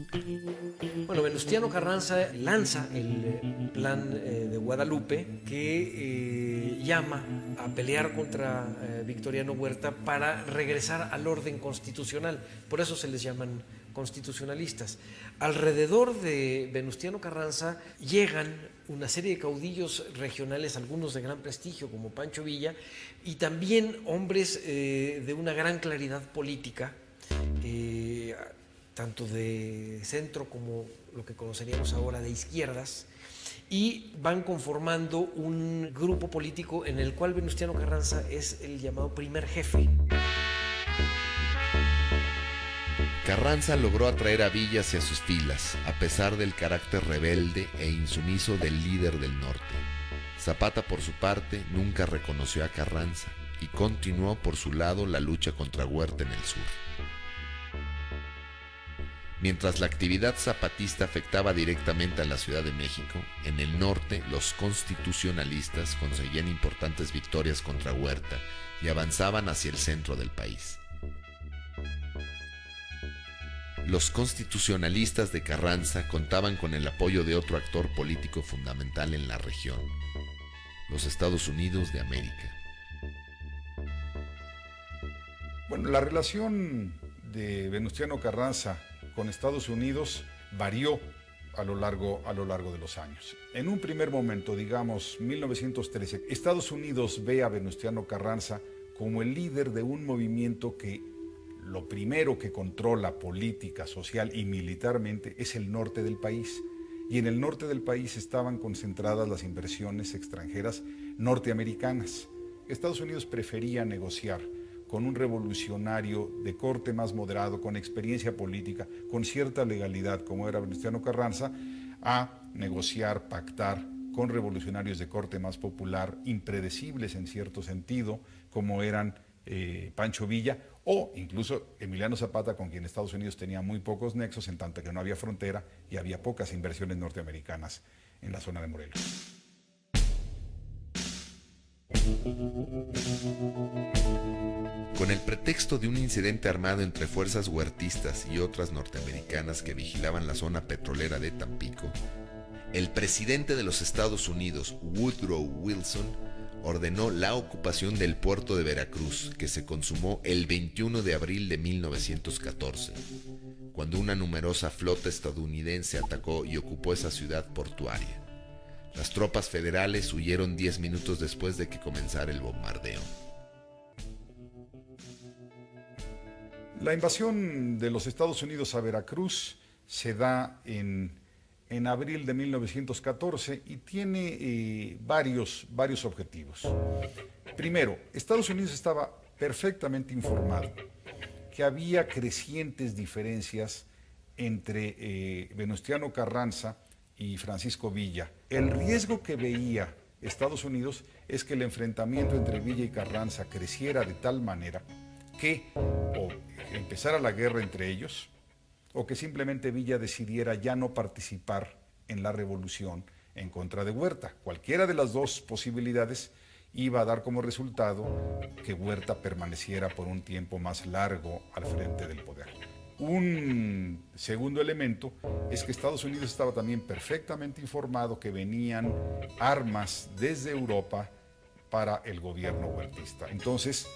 Bueno, Venustiano Carranza lanza el plan de Guadalupe, que llama a pelear contra Victoriano Huerta para regresar al orden constitucional. Por eso se les llaman constitucionalistas. Alrededor de Venustiano Carranza llegan una serie de caudillos regionales, algunos de gran prestigio como Pancho Villa, y también hombres de una gran claridad política, tanto de centro como lo que conoceríamos ahora de izquierdas, y van conformando un grupo político en el cual Venustiano Carranza es el llamado primer jefe. Carranza logró atraer a Villa hacia sus filas, a pesar del carácter rebelde e insumiso del líder del norte. Zapata, por su parte, nunca reconoció a Carranza y continuó por su lado la lucha contra Huerta en el sur. Mientras la actividad zapatista afectaba directamente a la Ciudad de México, en el norte los constitucionalistas conseguían importantes victorias contra Huerta y avanzaban hacia el centro del país. Los constitucionalistas de Carranza contaban con el apoyo de otro actor político fundamental en la región, los Estados Unidos de América. Bueno, la relación de Venustiano Carranza con Estados Unidos varió a lo largo de los años. En un primer momento, digamos 1913, Estados Unidos ve a Venustiano Carranza como el líder de un movimiento que lo primero que controla política, social y militarmente es el norte del país. Y en el norte del país estaban concentradas las inversiones extranjeras norteamericanas. Estados Unidos prefería negociar con un revolucionario de corte más moderado, con experiencia política, con cierta legalidad, como era Venustiano Carranza, a negociar, pactar con revolucionarios de corte más popular, impredecibles en cierto sentido, como eran Pancho Villa o incluso Emiliano Zapata, con quien Estados Unidos tenía muy pocos nexos, en tanto que no había frontera y había pocas inversiones norteamericanas en la zona de Morelos. Con el pretexto de un incidente armado entre fuerzas huertistas y otras norteamericanas que vigilaban la zona petrolera de Tampico, el presidente de los Estados Unidos, Woodrow Wilson, ordenó la ocupación del puerto de Veracruz, que se consumó el 21 de abril de 1914, cuando una numerosa flota estadounidense atacó y ocupó esa ciudad portuaria. Las tropas federales huyeron 10 minutos después de que comenzara el bombardeo. La invasión de los Estados Unidos a Veracruz se da en abril de 1914 y tiene varios objetivos. Primero, Estados Unidos estaba perfectamente informado que había crecientes diferencias entre Venustiano Carranza y Francisco Villa. El riesgo que veía Estados Unidos es que el enfrentamiento entre Villa y Carranza creciera de tal manera que o empezara la guerra entre ellos, o que simplemente Villa decidiera ya no participar en la revolución en contra de Huerta. Cualquiera de las dos posibilidades iba a dar como resultado que Huerta permaneciera por un tiempo más largo al frente del poder. Un segundo elemento es que Estados Unidos estaba también perfectamente informado que venían armas desde Europa para el gobierno huertista. Entonces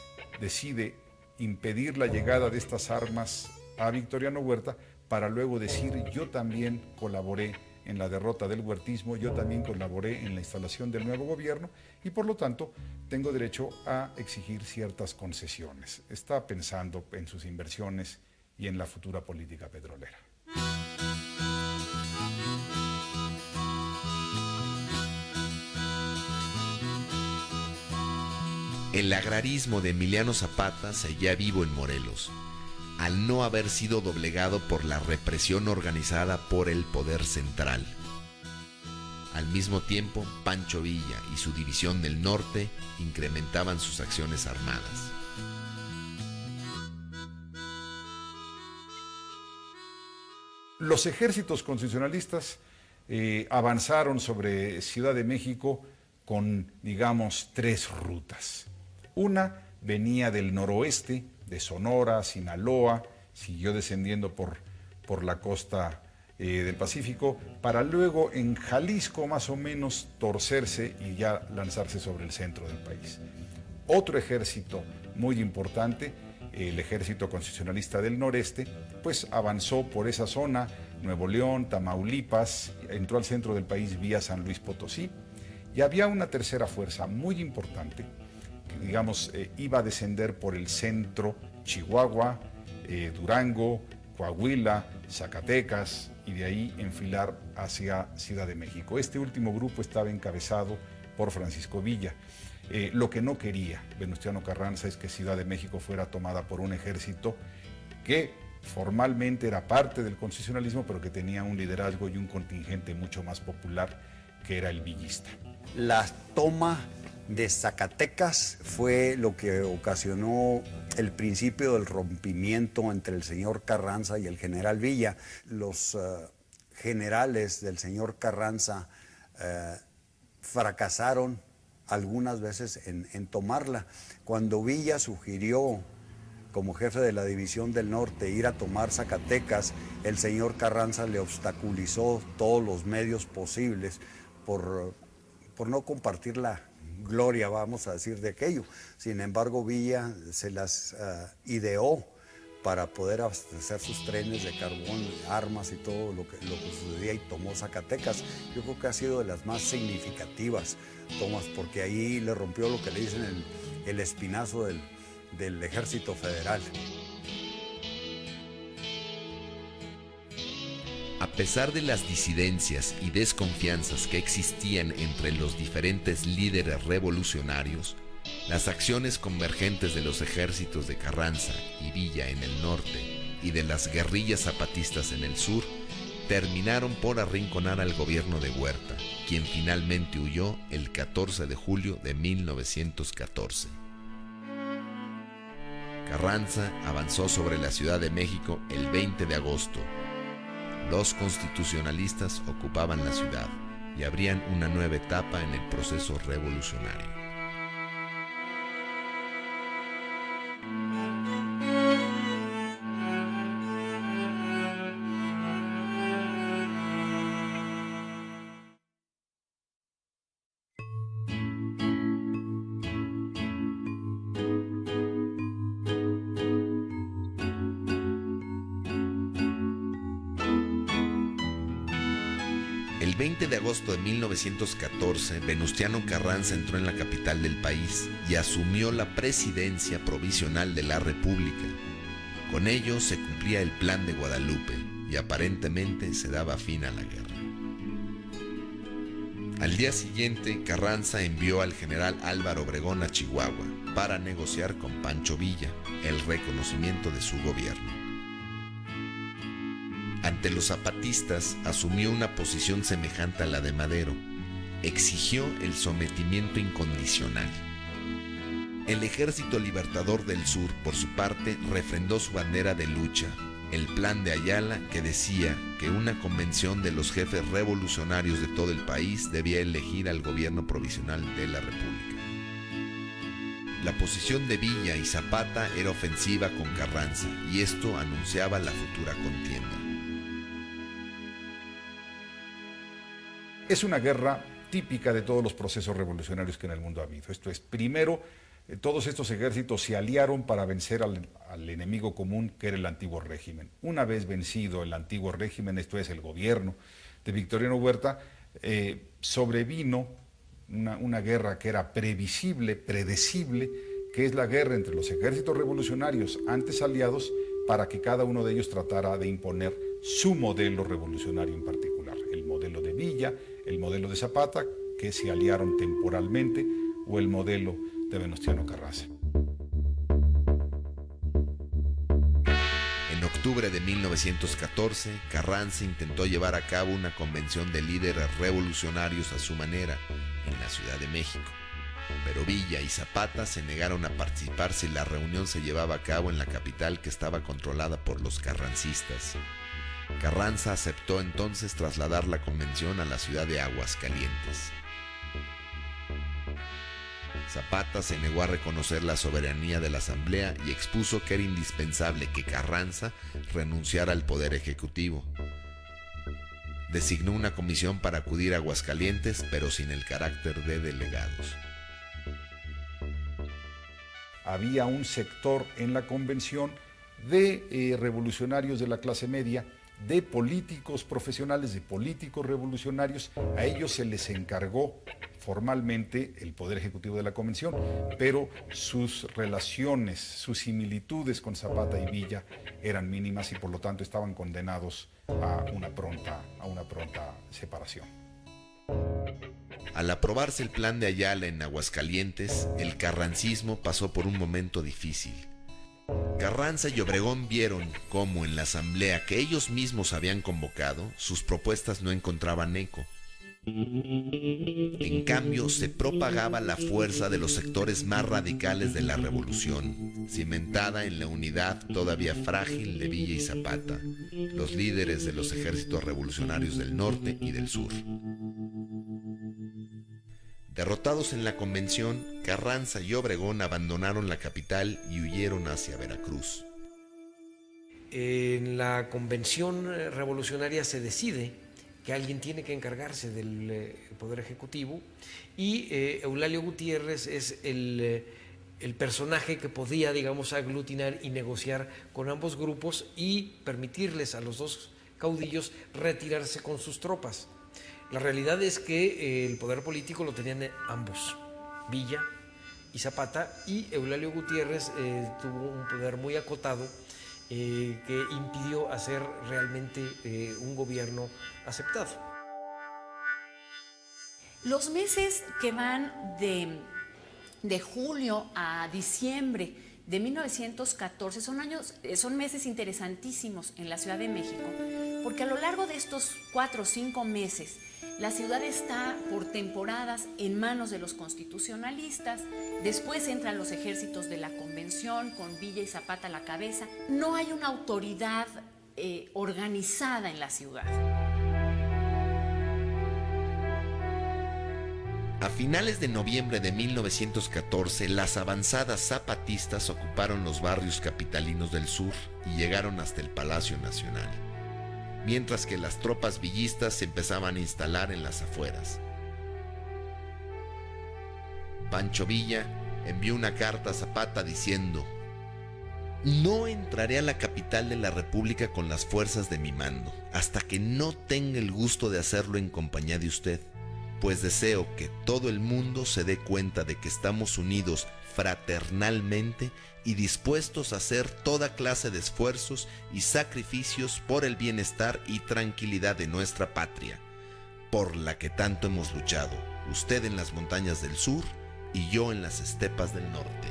decide impedir la llegada de estas armas a Victoriano Huerta para luego decir: yo también colaboré en la derrota del huertismo, yo también colaboré en la instalación del nuevo gobierno y por lo tanto tengo derecho a exigir ciertas concesiones. Está pensando en sus inversiones y en la futura política petrolera. El agrarismo de Emiliano Zapata seguía vivo en Morelos, al no haber sido doblegado por la represión organizada por el poder central. Al mismo tiempo, Pancho Villa y su división del norte incrementaban sus acciones armadas. Los ejércitos constitucionalistas avanzaron sobre Ciudad de México con, digamos, 3 rutas. Una venía del noroeste, de Sonora, Sinaloa, siguió descendiendo por la costa del Pacífico, para luego en Jalisco más o menos torcerse y ya lanzarse sobre el centro del país. Otro ejército muy importante, el ejército constitucionalista del noreste, pues avanzó por esa zona, Nuevo León, Tamaulipas, entró al centro del país vía San Luis Potosí, y había una tercera fuerza muy importante, que digamos iba a descender por el centro, Chihuahua, Durango, Coahuila, Zacatecas, y de ahí enfilar hacia Ciudad de México. Este último grupo estaba encabezado por Francisco Villa. Lo que no quería Venustiano Carranza es que Ciudad de México fuera tomada por un ejército que formalmente era parte del constitucionalismo, pero que tenía un liderazgo y un contingente mucho más popular, que era el villista. La toma de Zacatecas fue lo que ocasionó el principio del rompimiento entre el señor Carranza y el general Villa. Los generales del señor Carranza fracasaron algunas veces en tomarla. Cuando Villa sugirió, como jefe de la División del Norte, ir a tomar Zacatecas, el señor Carranza le obstaculizó todos los medios posibles por no compartir la gloria, vamos a decir, de aquello. Sin embargo, Villa se las ideó para poder abastecer sus trenes de carbón, armas y todo lo que sucedía, y tomó Zacatecas. Yo creo que ha sido de las más significativas tomas, porque ahí le rompió lo que le dicen el espinazo del Ejército Federal. A pesar de las disidencias y desconfianzas que existían entre los diferentes líderes revolucionarios, las acciones convergentes de los ejércitos de Carranza y Villa en el norte y de las guerrillas zapatistas en el sur terminaron por arrinconar al gobierno de Huerta, quien finalmente huyó el 14 de julio de 1914. Carranza avanzó sobre la Ciudad de México el 20 de agosto. Los constitucionalistas ocupaban la ciudad y abrían una nueva etapa en el proceso revolucionario. El 20 de agosto de 1914, Venustiano Carranza entró en la capital del país y asumió la presidencia provisional de la República. Con ello se cumplía el Plan de Guadalupe y aparentemente se daba fin a la guerra. Al día siguiente, Carranza envió al general Álvaro Obregón a Chihuahua para negociar con Pancho Villa el reconocimiento de su gobierno. Ante los zapatistas asumió una posición semejante a la de Madero. Exigió el sometimiento incondicional. El Ejército Libertador del Sur, por su parte, refrendó su bandera de lucha, el Plan de Ayala, que decía que una convención de los jefes revolucionarios de todo el país debía elegir al gobierno provisional de la República. La posición de Villa y Zapata era ofensiva con Carranza, y esto anunciaba la futura contienda. Es una guerra típica de todos los procesos revolucionarios que en el mundo ha habido. Esto es, primero, todos estos ejércitos se aliaron para vencer al enemigo común, que era el antiguo régimen. Una vez vencido el antiguo régimen, esto es, el gobierno de Victoriano Huerta, sobrevino una guerra que era previsible, predecible, que es la guerra entre los ejércitos revolucionarios antes aliados, para que cada uno de ellos tratara de imponer su modelo revolucionario en particular. El modelo de Villa, el modelo de Zapata, que se aliaron temporalmente, o el modelo de Venustiano Carranza. En octubre de 1914, Carranza intentó llevar a cabo una convención de líderes revolucionarios a su manera en la Ciudad de México, pero Villa y Zapata se negaron a participar si la reunión se llevaba a cabo en la capital, que estaba controlada por los carrancistas. Carranza aceptó entonces trasladar la convención a la ciudad de Aguascalientes. Zapata se negó a reconocer la soberanía de la Asamblea y expuso que era indispensable que Carranza renunciara al poder ejecutivo. Designó una comisión para acudir a Aguascalientes, pero sin el carácter de delegados. Había un sector en la convención de revolucionarios de la clase media, de políticos profesionales, de políticos revolucionarios. A ellos se les encargó formalmente el poder ejecutivo de la convención, pero sus relaciones, sus similitudes con Zapata y Villa eran mínimas, y por lo tanto estaban condenados a una pronta separación. Al aprobarse el Plan de Ayala en Aguascalientes, el carrancismo pasó por un momento difícil. Carranza y Obregón vieron cómo en la asamblea que ellos mismos habían convocado, sus propuestas no encontraban eco. En cambio, se propagaba la fuerza de los sectores más radicales de la revolución, cimentada en la unidad todavía frágil de Villa y Zapata, los líderes de los ejércitos revolucionarios del norte y del sur. Derrotados en la convención, Carranza y Obregón abandonaron la capital y huyeron hacia Veracruz. En la convención revolucionaria se decide que alguien tiene que encargarse del Poder Ejecutivo y Eulalio Gutiérrez es el personaje que podía, digamos, aglutinar y negociar con ambos grupos y permitirles a los dos caudillos retirarse con sus tropas. La realidad es que el poder político lo tenían ambos, Villa y Zapata, y Eulalio Gutiérrez tuvo un poder muy acotado que impidió hacer realmente un gobierno aceptado. Los meses que van de julio a diciembre de 1914 son meses interesantísimos en la Ciudad de México, porque a lo largo de estos 4 o 5 meses la ciudad está por temporadas en manos de los constitucionalistas, después entran los ejércitos de la convención con Villa y Zapata a la cabeza. No hay una autoridad organizada en la ciudad. A finales de noviembre de 1914, las avanzadas zapatistas ocuparon los barrios capitalinos del sur y llegaron hasta el Palacio Nacional, mientras que las tropas villistas se empezaban a instalar en las afueras. Pancho Villa envió una carta a Zapata diciendo: "No entraré a la capital de la República con las fuerzas de mi mando, hasta que no tenga el gusto de hacerlo en compañía de usted, pues deseo que todo el mundo se dé cuenta de que estamos unidos fraternalmente y dispuestos a hacer toda clase de esfuerzos y sacrificios por el bienestar y tranquilidad de nuestra patria, por la que tanto hemos luchado, usted en las montañas del sur y yo en las estepas del norte".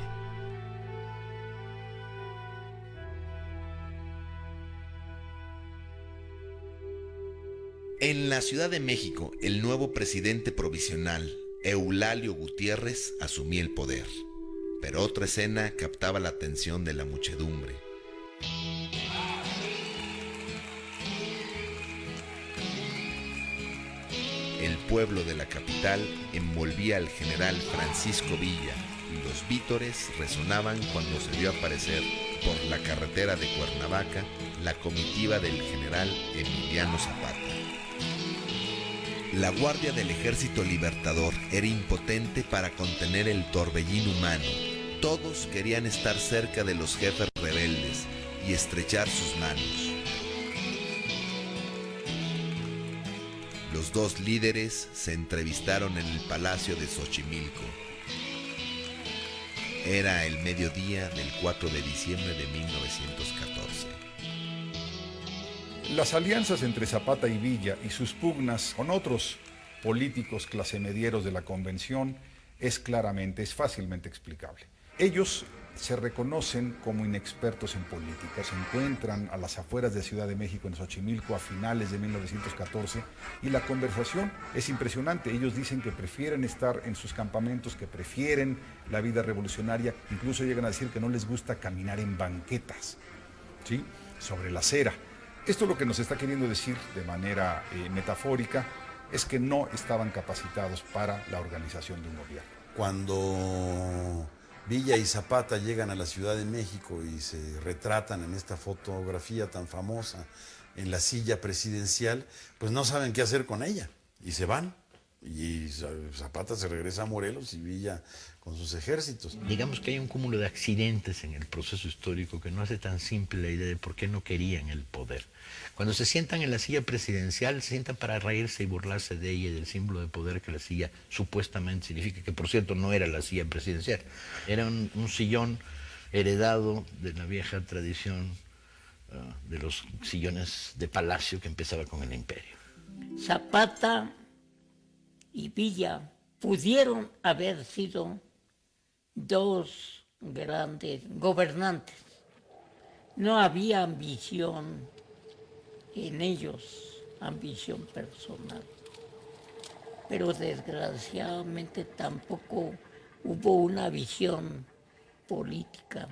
En la Ciudad de México, el nuevo presidente provisional, Eulalio Gutiérrez, asumía el poder. Pero otra escena captaba la atención de la muchedumbre. El pueblo de la capital envolvía al general Francisco Villa y los vítores resonaban cuando se vio aparecer por la carretera de Cuernavaca la comitiva del general Emiliano Zapata. La guardia del Ejército Libertador era impotente para contener el torbellino humano. Todos querían estar cerca de los jefes rebeldes y estrechar sus manos. Los dos líderes se entrevistaron en el Palacio de Xochimilco. Era el mediodía del 4 de diciembre de 1914. Las alianzas entre Zapata y Villa y sus pugnas con otros políticos clasemedieros de la convención es fácilmente explicable. Ellos se reconocen como inexpertos en política, se encuentran a las afueras de Ciudad de México, en Xochimilco, a finales de 1914, y la conversación es impresionante. Ellos dicen que prefieren estar en sus campamentos, que prefieren la vida revolucionaria, incluso llegan a decir que no les gusta caminar en banquetas, ¿sí?, sobre la acera. Esto lo que nos está queriendo decir de manera metafórica es que no estaban capacitados para la organización de un gobierno. Cuando Villa y Zapata llegan a la Ciudad de México y se retratan en esta fotografía tan famosa en la silla presidencial, pues no saben qué hacer con ella y se van. Y Zapata se regresa a Morelos y Villa con sus ejércitos. Digamos que hay un cúmulo de accidentes en el proceso histórico que no hace tan simple la idea de por qué no querían el poder. Cuando se sientan en la silla presidencial, se sientan para reírse y burlarse de ella y del símbolo de poder que la silla supuestamente significa, que por cierto no era la silla presidencial. Era un sillón heredado de la vieja tradición de los sillones de palacio que empezaba con el imperio. Zapata y Villa pudieron haber sido dos grandes gobernantes, No había ambición en ellos, ambición personal. Pero desgraciadamente tampoco hubo una visión política.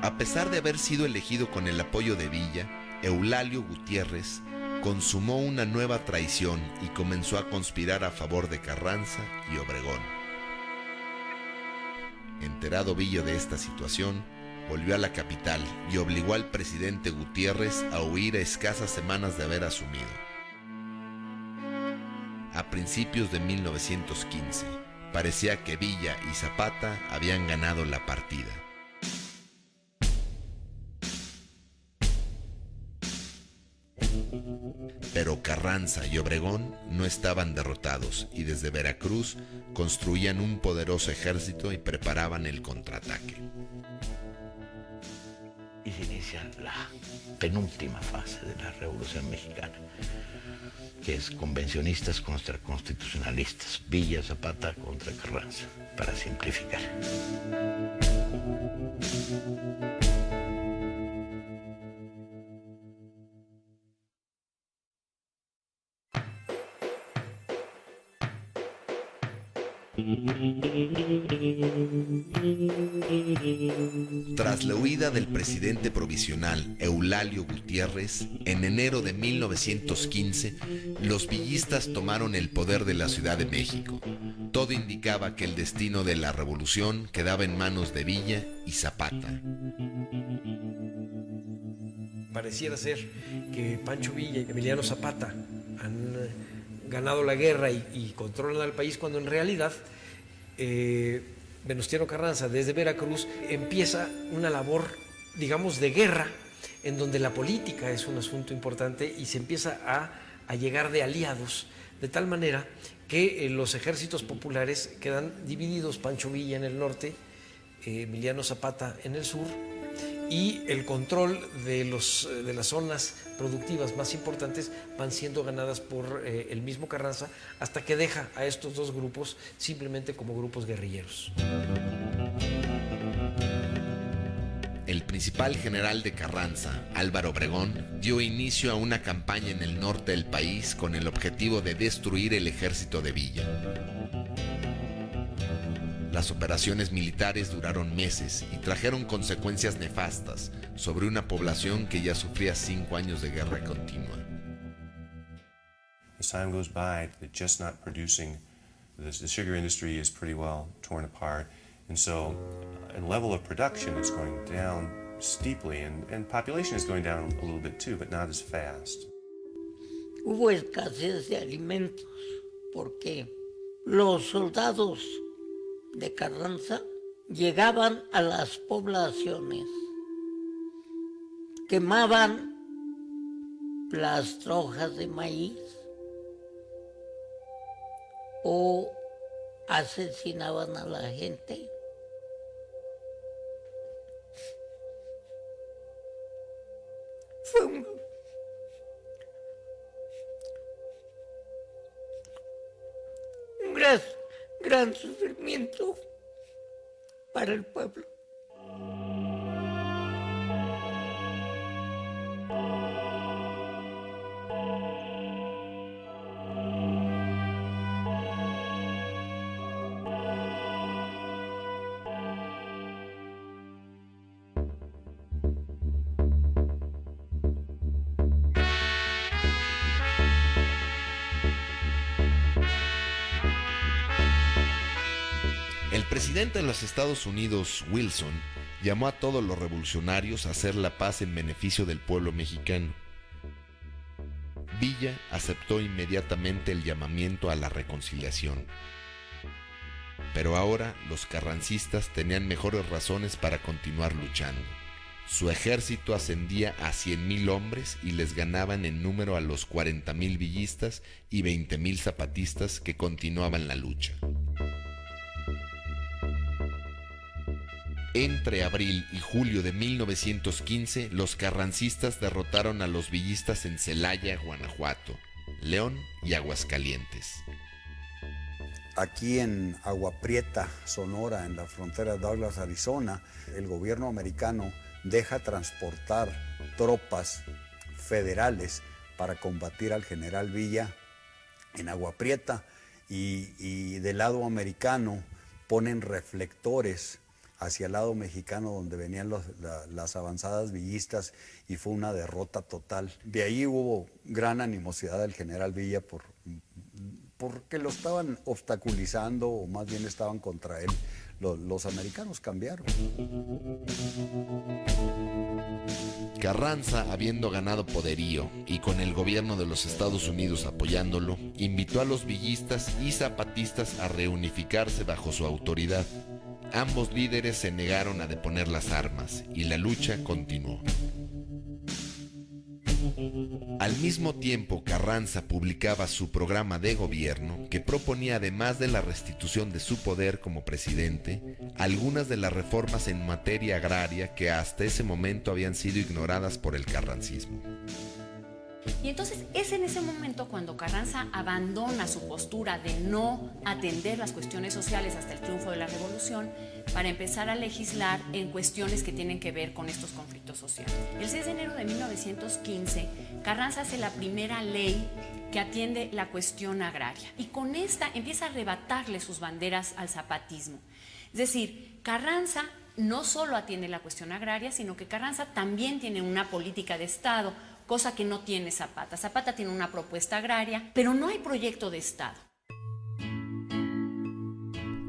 A pesar de haber sido elegido con el apoyo de Villa, Eulalio Gutiérrez consumó una nueva traición y comenzó a conspirar a favor de Carranza y Obregón. Enterado Villa de esta situación, volvió a la capital y obligó al presidente Gutiérrez a huir a escasas semanas de haber asumido. A principios de 1915, parecía que Villa y Zapata habían ganado la partida. Pero Carranza y Obregón no estaban derrotados y desde Veracruz construían un poderoso ejército y preparaban el contraataque. Y se inicia la penúltima fase de la Revolución Mexicana, que es convencionistas contra constitucionalistas, Villa, Zapata contra Carranza, para simplificar. Tras la huida del presidente provisional Eulalio Gutiérrez, en enero de 1915, los villistas tomaron el poder de la Ciudad de México. Todo indicaba que el destino de la revolución quedaba en manos de Villa y Zapata. Pareciera ser que Pancho Villa y Emiliano Zapata han ganado la guerra y controlan al país, cuando en realidad Venustiano Carranza desde Veracruz empieza una labor, digamos, de guerra, en donde la política es un asunto importante y se empieza a llegar de aliados, de tal manera que los ejércitos populares quedan divididos, Pancho Villa en el norte, Emiliano Zapata en el sur, y el control de las zonas productivas más importantes van siendo ganadas por el mismo Carranza, hasta que deja a estos dos grupos simplemente como grupos guerrilleros. El principal general de Carranza, Álvaro Obregón, dio inicio a una campaña en el norte del país con el objetivo de destruir el ejército de Villa. Las operaciones militares duraron meses y trajeron consecuencias nefastas sobre una población que ya sufría 5 años de guerra continua. As time goes by, they're just not producing. The sugar industry is pretty well torn apart, and so and level of production is going down steeply, and population is going down a little bit too, but not as fast. Hubo escasez de alimentos porque los soldados de Carranza llegaban a las poblaciones, quemaban las trojas de maíz o asesinaban a la gente. Fue un gran sufrimiento para el pueblo. El presidente de los Estados Unidos, Wilson, llamó a todos los revolucionarios a hacer la paz en beneficio del pueblo mexicano. Villa aceptó inmediatamente el llamamiento a la reconciliación. Pero ahora los carrancistas tenían mejores razones para continuar luchando. Su ejército ascendía a 100,000 hombres y les ganaban en número a los 40,000 villistas y 20,000 zapatistas que continuaban la lucha. Entre abril y julio de 1915, los carrancistas derrotaron a los villistas en Celaya, Guanajuato, León y Aguascalientes. Aquí en Agua Prieta, Sonora, en la frontera de Douglas, Arizona, el gobierno americano deja transportar tropas federales para combatir al general Villa en Agua Prieta, y del lado americano ponen reflectores hacia el lado mexicano donde venían las avanzadas villistas, y fue una derrota total. De ahí hubo gran animosidad del general Villa porque lo estaban obstaculizando, o más bien estaban contra él. Los americanos cambiaron. Carranza, habiendo ganado poderío y con el gobierno de los Estados Unidos apoyándolo, invitó a los villistas y zapatistas a reunificarse bajo su autoridad. Ambos líderes se negaron a deponer las armas y la lucha continuó. Al mismo tiempo, Carranza publicaba su programa de gobierno, que proponía, además de la restitución de su poder como presidente, algunas de las reformas en materia agraria que hasta ese momento habían sido ignoradas por el carrancismo. Y entonces es en ese momento cuando Carranza abandona su postura de no atender las cuestiones sociales hasta el triunfo de la revolución para empezar a legislar en cuestiones que tienen que ver con estos conflictos sociales. El 6 de enero de 1915, Carranza hace la primera ley que atiende la cuestión agraria, y con esta empieza a arrebatarle sus banderas al zapatismo. Es decir, Carranza no solo atiende la cuestión agraria, sino que Carranza también tiene una política de Estado, cosa que no tiene Zapata. Zapata tiene una propuesta agraria, pero no hay proyecto de Estado.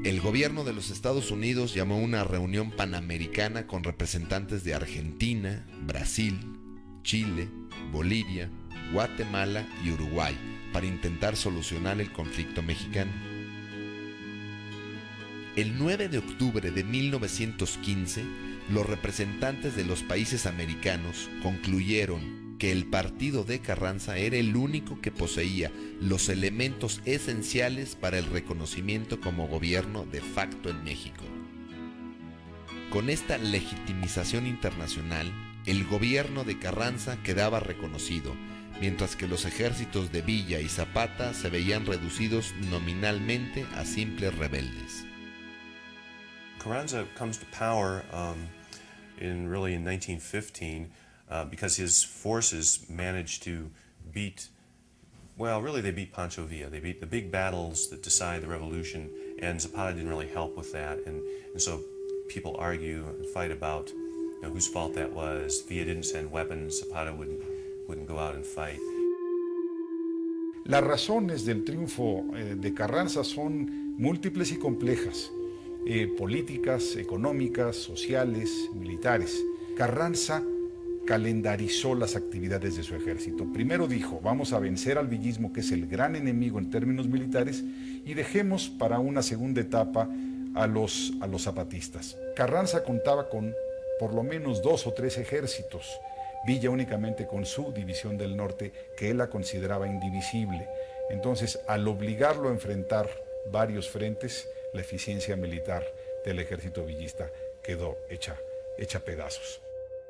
El gobierno de los Estados Unidos llamó una reunión panamericana con representantes de Argentina, Brasil, Chile, Bolivia, Guatemala y Uruguay para intentar solucionar el conflicto mexicano. El 9 de octubre de 1915, los representantes de los países americanos concluyeron que el partido de Carranza era el único que poseía los elementos esenciales para el reconocimiento como gobierno de facto en México. Con esta legitimización internacional, el gobierno de Carranza quedaba reconocido, mientras que los ejércitos de Villa y Zapata se veían reducidos nominalmente a simples rebeldes. Carranza comes to power in 1915 because his forces managed to beat, well, really they beat Pancho Villa. They beat the big battles that decide the revolution, and Zapata didn't really help with that. And so people argue and fight about whose fault that was. Villa didn't send weapons, Zapata wouldn't go out and fight. Las razones del triunfo de Carranza son múltiples y complejas, políticas, económicas, sociales, militares. Carranza calendarizó las actividades de su ejército. Primero dijo, vamos a vencer al villismo, que es el gran enemigo en términos militares, y dejemos para una segunda etapa a los zapatistas. Carranza contaba con por lo menos 2 o 3 ejércitos, Villa únicamente con su división del norte, que él la consideraba indivisible. Entonces, al obligarlo a enfrentar varios frentes, la eficiencia militar del ejército villista quedó hecha pedazos.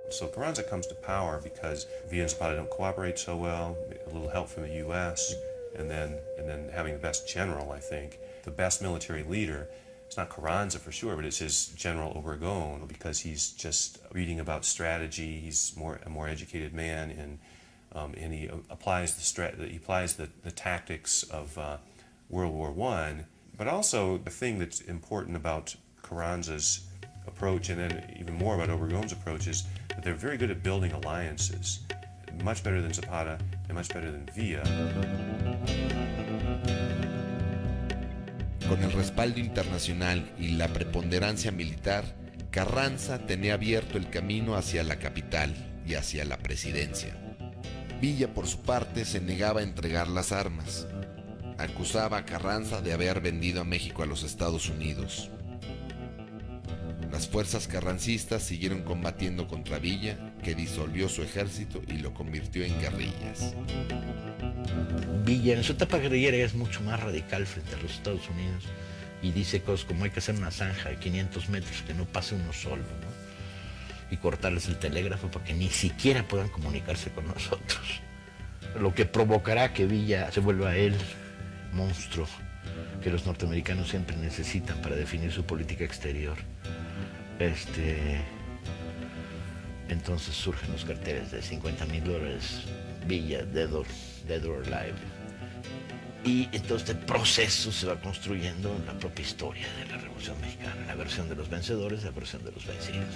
So Carranza comes to power because Villa and Zapata don't cooperate so well, a little help from the U.S., and then having the best general, I think. The best military leader, it's not Carranza for sure, but it's his General Obregón, because he's just reading about strategy. He's a more educated man, and he applies the tactics of World War I. But also the thing that's important about Carranza's approach, and then even more about Obregón's approach, is that they're very good at building alliances, much better than Zapata and much better than Villa. Con el respaldo internacional y la preponderancia militar, Carranza tenía abierto el camino hacia la capital y hacia la presidencia. Villa, por su parte, se negaba a entregar las armas. Acusaba a Carranza de haber vendido a México a los Estados Unidos. Las fuerzas carrancistas siguieron combatiendo contra Villa, que disolvió su ejército y lo convirtió en guerrillas. Villa en su etapa guerrillera es mucho más radical frente a los Estados Unidos y dice cosas como hay que hacer una zanja de 500 metros que no pase uno solo, ¿no? Y cortarles el telégrafo para que ni siquiera puedan comunicarse con nosotros. Lo que provocará que Villa se vuelva él monstruo que los norteamericanos siempre necesitan para definir su política exterior. Entonces surgen los carteles de $50,000, Villa, Dead or Alive. Y todo este proceso se va construyendo en la propia historia de la Revolución Mexicana, la versión de los vencedores, la versión de los vencidos.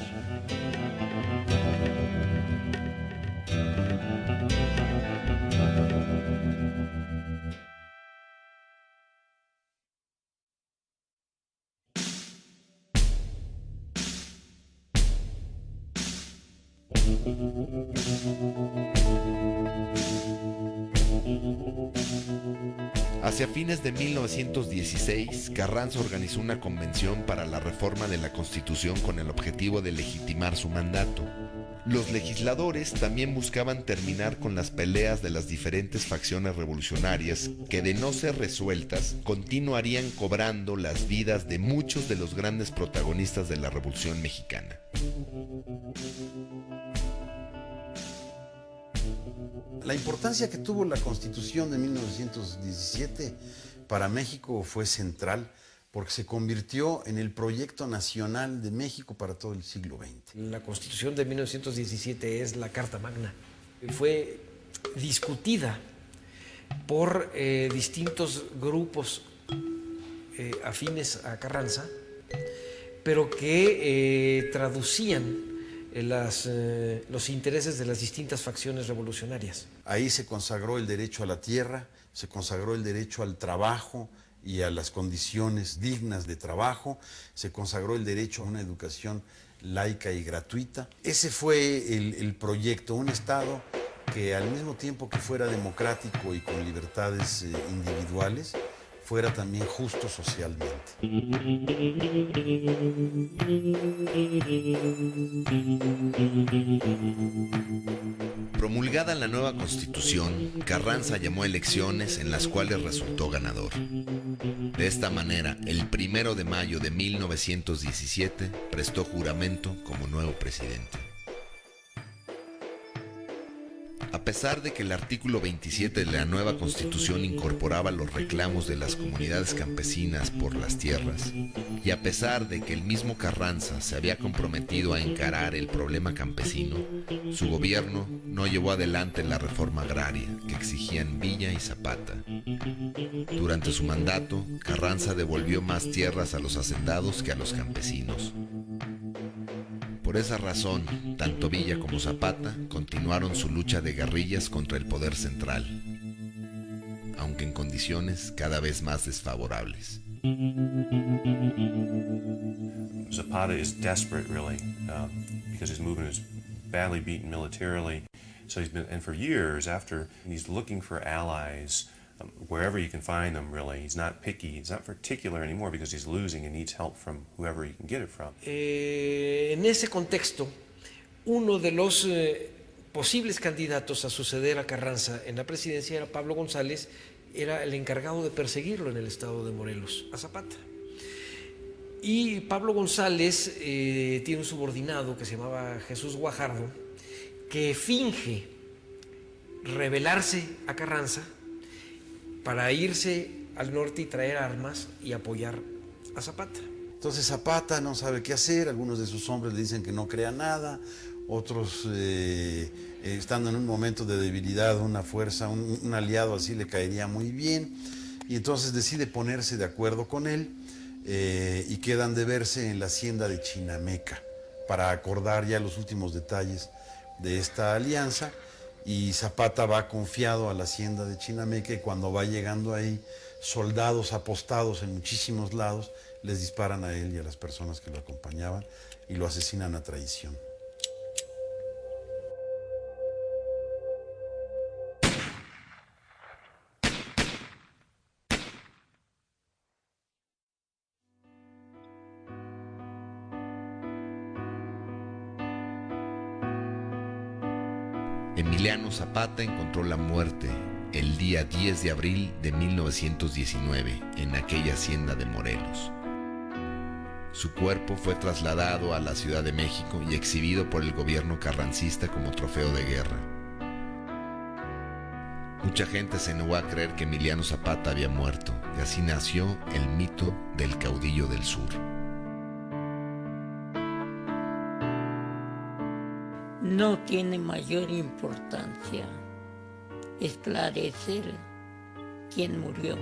Hacia fines de 1916, Carranza organizó una convención para la reforma de la Constitución con el objetivo de legitimar su mandato. Los legisladores también buscaban terminar con las peleas de las diferentes facciones revolucionarias que, de no ser resueltas, continuarían cobrando las vidas de muchos de los grandes protagonistas de la Revolución Mexicana. La importancia que tuvo la Constitución de 1917 para México fue central porque se convirtió en el proyecto nacional de México para todo el siglo XX. La Constitución de 1917 es la Carta Magna. Fue discutida por distintos grupos afines a Carranza, pero que traducían los intereses de las distintas facciones revolucionarias. Ahí se consagró el derecho a la tierra, se consagró el derecho al trabajo y a las condiciones dignas de trabajo, se consagró el derecho a una educación laica y gratuita. Ese fue el proyecto, un Estado que al mismo tiempo que fuera democrático y con libertades individuales, fuera también justo socialmente. Promulgada la nueva Constitución, Carranza llamó a elecciones en las cuales resultó ganador. De esta manera, el 1 de mayo de 1917 prestó juramento como nuevo presidente. A pesar de que el artículo 27 de la nueva Constitución incorporaba los reclamos de las comunidades campesinas por las tierras, y a pesar de que el mismo Carranza se había comprometido a encarar el problema campesino, su gobierno no llevó adelante la reforma agraria que exigían Villa y Zapata. Durante su mandato, Carranza devolvió más tierras a los hacendados que a los campesinos. Por esa razón, tanto Villa como Zapata continuaron su lucha de guerrillas contra el poder central, aunque en condiciones cada vez más desfavorables. Zapata is desperate, really, because his movement is badly beaten militarily. So he's been, and for years after, he's looking for allies wherever you can find them, really. He's not picky, he's not particular anymore because he's losing and needs help from whoever he can get it from. En ese contexto, uno de los posibles candidatos a suceder a Carranza en la presidencia era Pablo González, era el encargado de perseguirlo en el estado de Morelos, a Zapata. Y Pablo González tiene un subordinado que se llamaba Jesús Guajardo, que finge rebelarse a Carranza para irse al norte y traer armas y apoyar a Zapata. Entonces Zapata no sabe qué hacer, algunos de sus hombres le dicen que no crea nada, otros estando en un momento de debilidad, una fuerza, un aliado así le caería muy bien, y entonces decide ponerse de acuerdo con él y quedan de verse en la hacienda de Chinameca para acordar ya los últimos detalles de esta alianza. Y Zapata va confiado a la hacienda de Chinameca y cuando va llegando ahí, soldados apostados en muchísimos lados les disparan a él y a las personas que lo acompañaban y lo asesinan a traición. Emiliano Zapata encontró la muerte el día 10 de abril de 1919 en aquella hacienda de Morelos. Su cuerpo fue trasladado a la Ciudad de México y exhibido por el gobierno carrancista como trofeo de guerra. Mucha gente se negó a creer que Emiliano Zapata había muerto, y así nació el mito del caudillo del sur. No tiene mayor importancia esclarecer quién murió.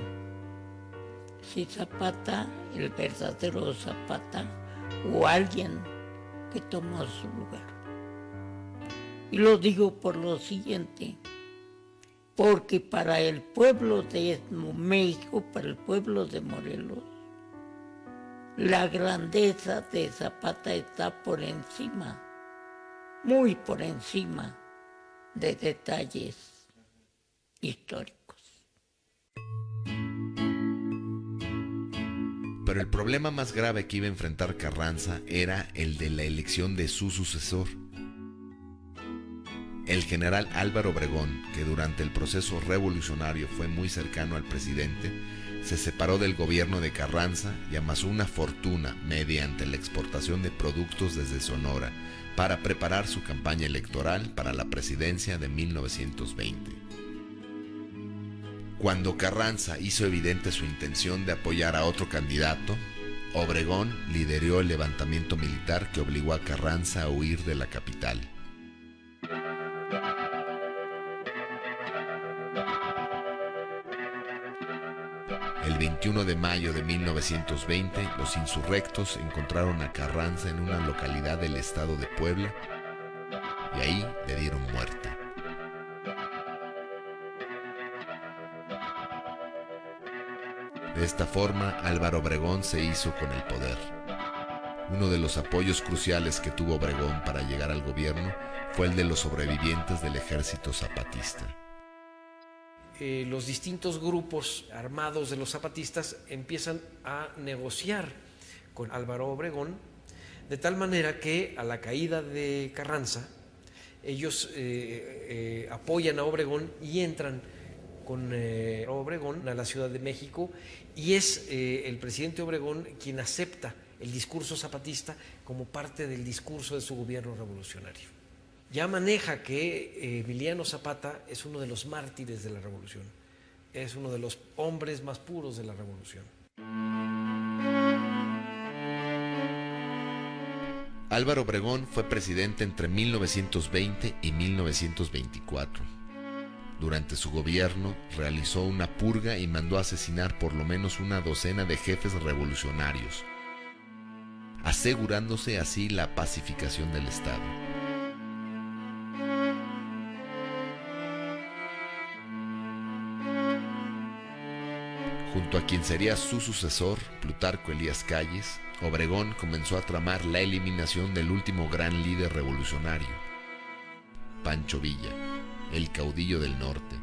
Si Zapata, el verdadero Zapata, o alguien que tomó su lugar. Y lo digo por lo siguiente, porque para el pueblo de México, para el pueblo de Morelos, la grandeza de Zapata está por encima, muy por encima de detalles históricos. Pero el problema más grave que iba a enfrentar Carranza era el de la elección de su sucesor. El general Álvaro Obregón, que durante el proceso revolucionario fue muy cercano al presidente, se separó del gobierno de Carranza y amasó una fortuna mediante la exportación de productos desde Sonora para preparar su campaña electoral para la presidencia de 1920. Cuando Carranza hizo evidente su intención de apoyar a otro candidato, Obregón lideró el levantamiento militar que obligó a Carranza a huir de la capital. El 21 de mayo de 1920, los insurrectos encontraron a Carranza en una localidad del estado de Puebla y ahí le dieron muerte. De esta forma, Álvaro Obregón se hizo con el poder. Uno de los apoyos cruciales que tuvo Obregón para llegar al gobierno fue el de los sobrevivientes del ejército zapatista. Los distintos grupos armados de los zapatistas empiezan a negociar con Álvaro Obregón, de tal manera que a la caída de Carranza, ellos apoyan a Obregón y entran con Obregón a la Ciudad de México, y es el presidente Obregón quien acepta el discurso zapatista como parte del discurso de su gobierno revolucionario. Ya maneja que Emiliano Zapata es uno de los mártires de la revolución, es uno de los hombres más puros de la revolución. Álvaro Obregón fue presidente entre 1920 y 1924. Durante su gobierno realizó una purga y mandó asesinar por lo menos una docena de jefes revolucionarios, asegurándose así la pacificación del Estado. Junto a quien sería su sucesor, Plutarco Elías Calles, Obregón comenzó a tramar la eliminación del último gran líder revolucionario, Pancho Villa, el caudillo del norte,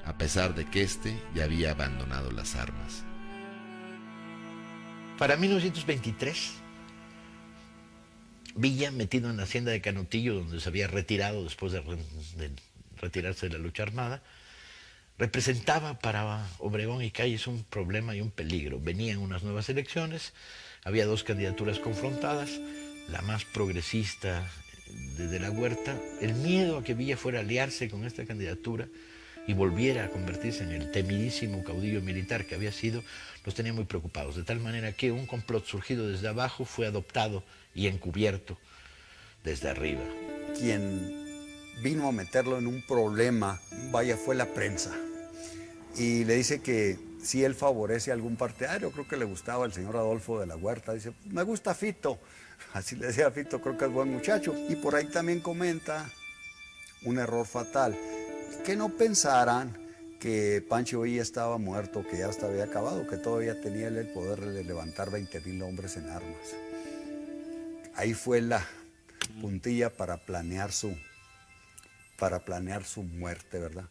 a pesar de que éste ya había abandonado las armas. Para 1923, Villa, metido en la hacienda de Canutillo, donde se había retirado después de retirarse de la lucha armada, representaba para Obregón y Calles un problema y un peligro. Venían unas nuevas elecciones, había dos candidaturas confrontadas, la más progresista de la Huerta. El miedo a que Villa fuera a aliarse con esta candidatura y volviera a convertirse en el temidísimo caudillo militar que había sido, los tenía muy preocupados, de tal manera que un complot surgido desde abajo fue adoptado y encubierto desde arriba. Quien vino a meterlo en un problema, vaya, fue la prensa. Y le dice que si él favorece a algún partidario, creo que le gustaba el señor Adolfo de la Huerta, dice, me gusta Fito, así le decía a Fito, creo que es buen muchacho. Y por ahí también comenta un error fatal, que no pensaran que Pancho Villa estaba muerto, que ya hasta había acabado, que todavía tenía él el poder de levantar 20,000 hombres en armas. Ahí fue la puntilla para planear su muerte, ¿verdad?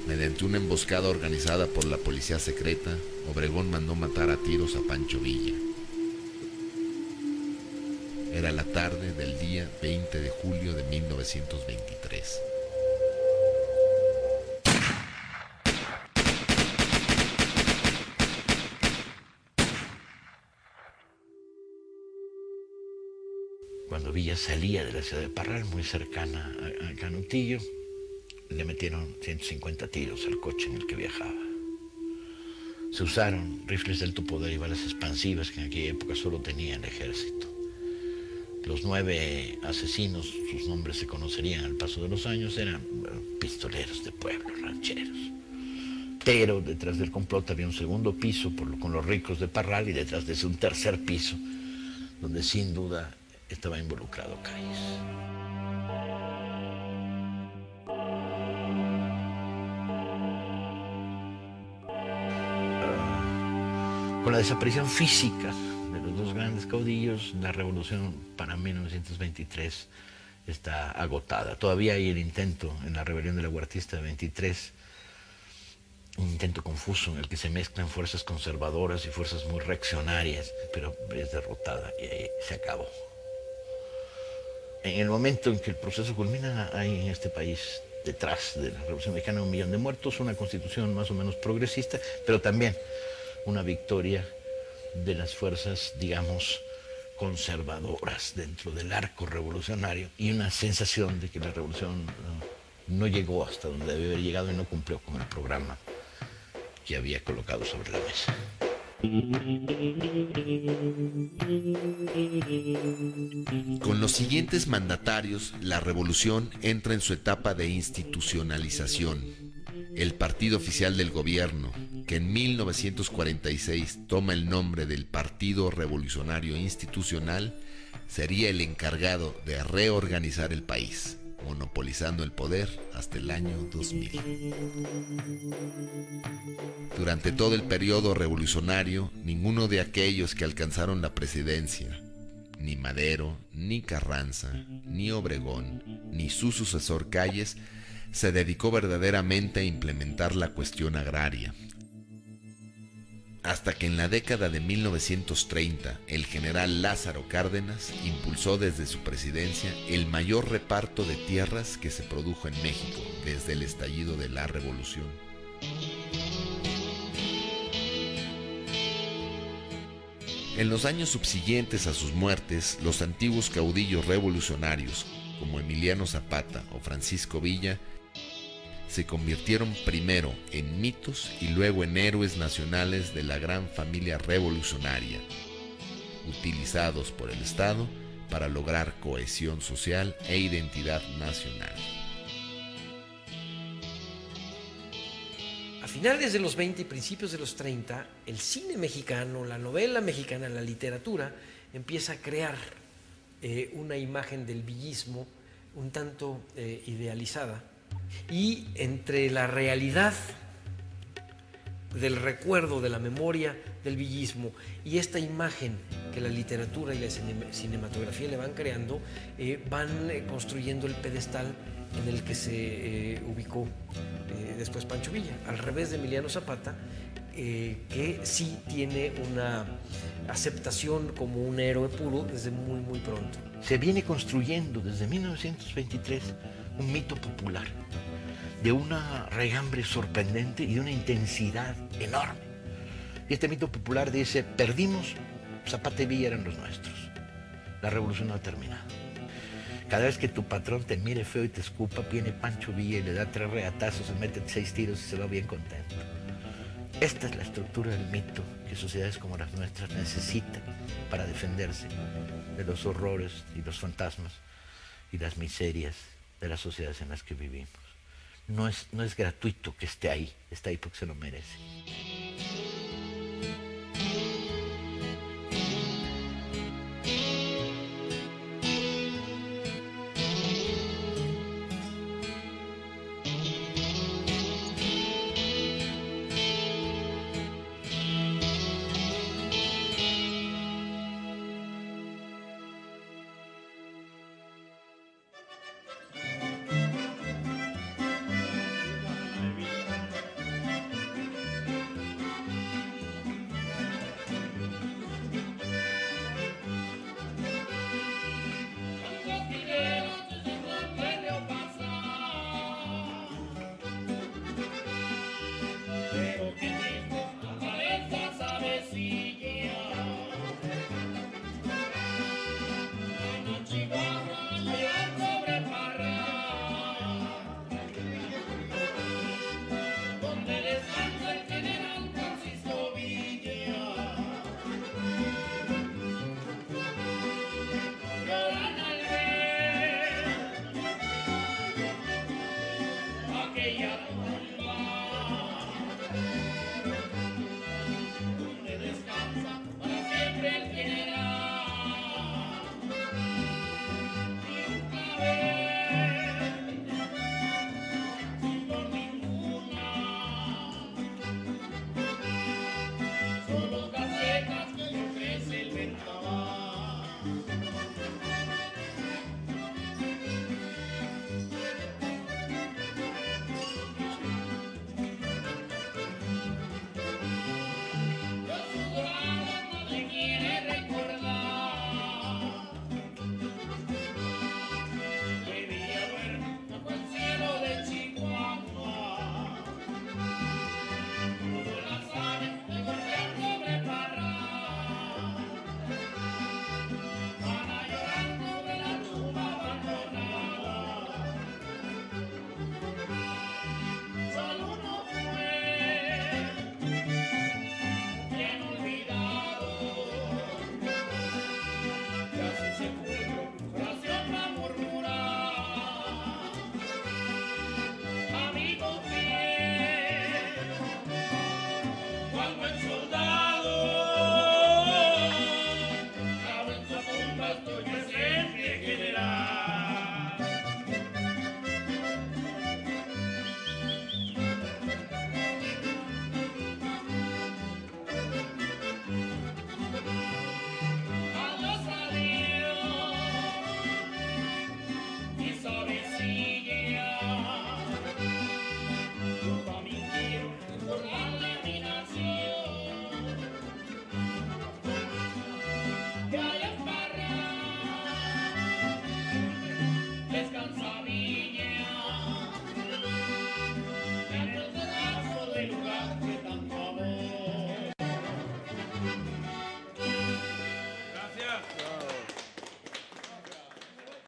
Mediante una emboscada organizada por la policía secreta, Obregón mandó matar a tiros a Pancho Villa. Era la tarde del día 20 de julio de 1923. Villa salía de la ciudad de Parral, muy cercana a Canutillo. Le metieron 150 tiros al coche en el que viajaba. Se usaron rifles de alto poder y balas expansivas que en aquella época solo tenía el ejército. Los 9 asesinos, sus nombres se conocerían al paso de los años, eran pistoleros de pueblo, rancheros. Pero detrás del complot había un segundo piso con los ricos de Parral y detrás de ese un tercer piso, donde sin duda estaba involucrado Calles. Con la desaparición física de los dos grandes caudillos, la revolución para 1923 está agotada. Todavía hay el intento en la rebelión de la Huertista de 23, un intento confuso en el que se mezclan fuerzas conservadoras y fuerzas muy reaccionarias, pero es derrotada y ahí se acabó. En el momento en que el proceso culmina, hay en este país, detrás de la Revolución Mexicana, 1 millón de muertos, una constitución más o menos progresista, pero también una victoria de las fuerzas, digamos, conservadoras dentro del arco revolucionario y una sensación de que la revolución no llegó hasta donde debe haber llegado y no cumplió con el programa que había colocado sobre la mesa. Con los siguientes mandatarios, la revolución entra en su etapa de institucionalización. El partido oficial del gobierno, que en 1946 toma el nombre del Partido Revolucionario Institucional, sería el encargado de reorganizar el país, monopolizando el poder hasta el año 2000. Durante todo el periodo revolucionario, ninguno de aquellos que alcanzaron la presidencia, ni Madero, ni Carranza, ni Obregón, ni su sucesor Calles, se dedicó verdaderamente a implementar la cuestión agraria. Hasta que en la década de 1930 el general Lázaro Cárdenas impulsó desde su presidencia el mayor reparto de tierras que se produjo en México desde el estallido de la revolución. En los años subsiguientes a sus muertes, los antiguos caudillos revolucionarios, como Emiliano Zapata o Francisco Villa, se convirtieron primero en mitos y luego en héroes nacionales de la gran familia revolucionaria, utilizados por el Estado para lograr cohesión social e identidad nacional. A finales de los 20 y principios de los 30, el cine mexicano, la novela mexicana, la literatura, empieza a crear una imagen del villismo un tanto idealizada. Y entre la realidad del recuerdo, de la memoria del villismo y esta imagen que la literatura y la cinematografía le van creando, van construyendo el pedestal en el que se ubicó después Pancho Villa, al revés de Emiliano Zapata, que sí tiene una aceptación como un héroe puro desde muy, muy pronto. Se viene construyendo desde 1923 un mito popular de una regambre sorprendente y de una intensidad enorme. Y este mito popular dice: perdimos, Zapata y Villa eran los nuestros. La revolución no ha terminado. Cada vez que tu patrón te mire feo y te escupa, viene Pancho Villa y le da 3 reatazos, se mete 6 tiros y se va bien contento. Esta es la estructura del mito que sociedades como las nuestras necesitan para defenderse de los horrores y los fantasmas y las miserias de las sociedades en las que vivimos. No es gratuito que esté ahí, está ahí porque se lo merece. Gracias.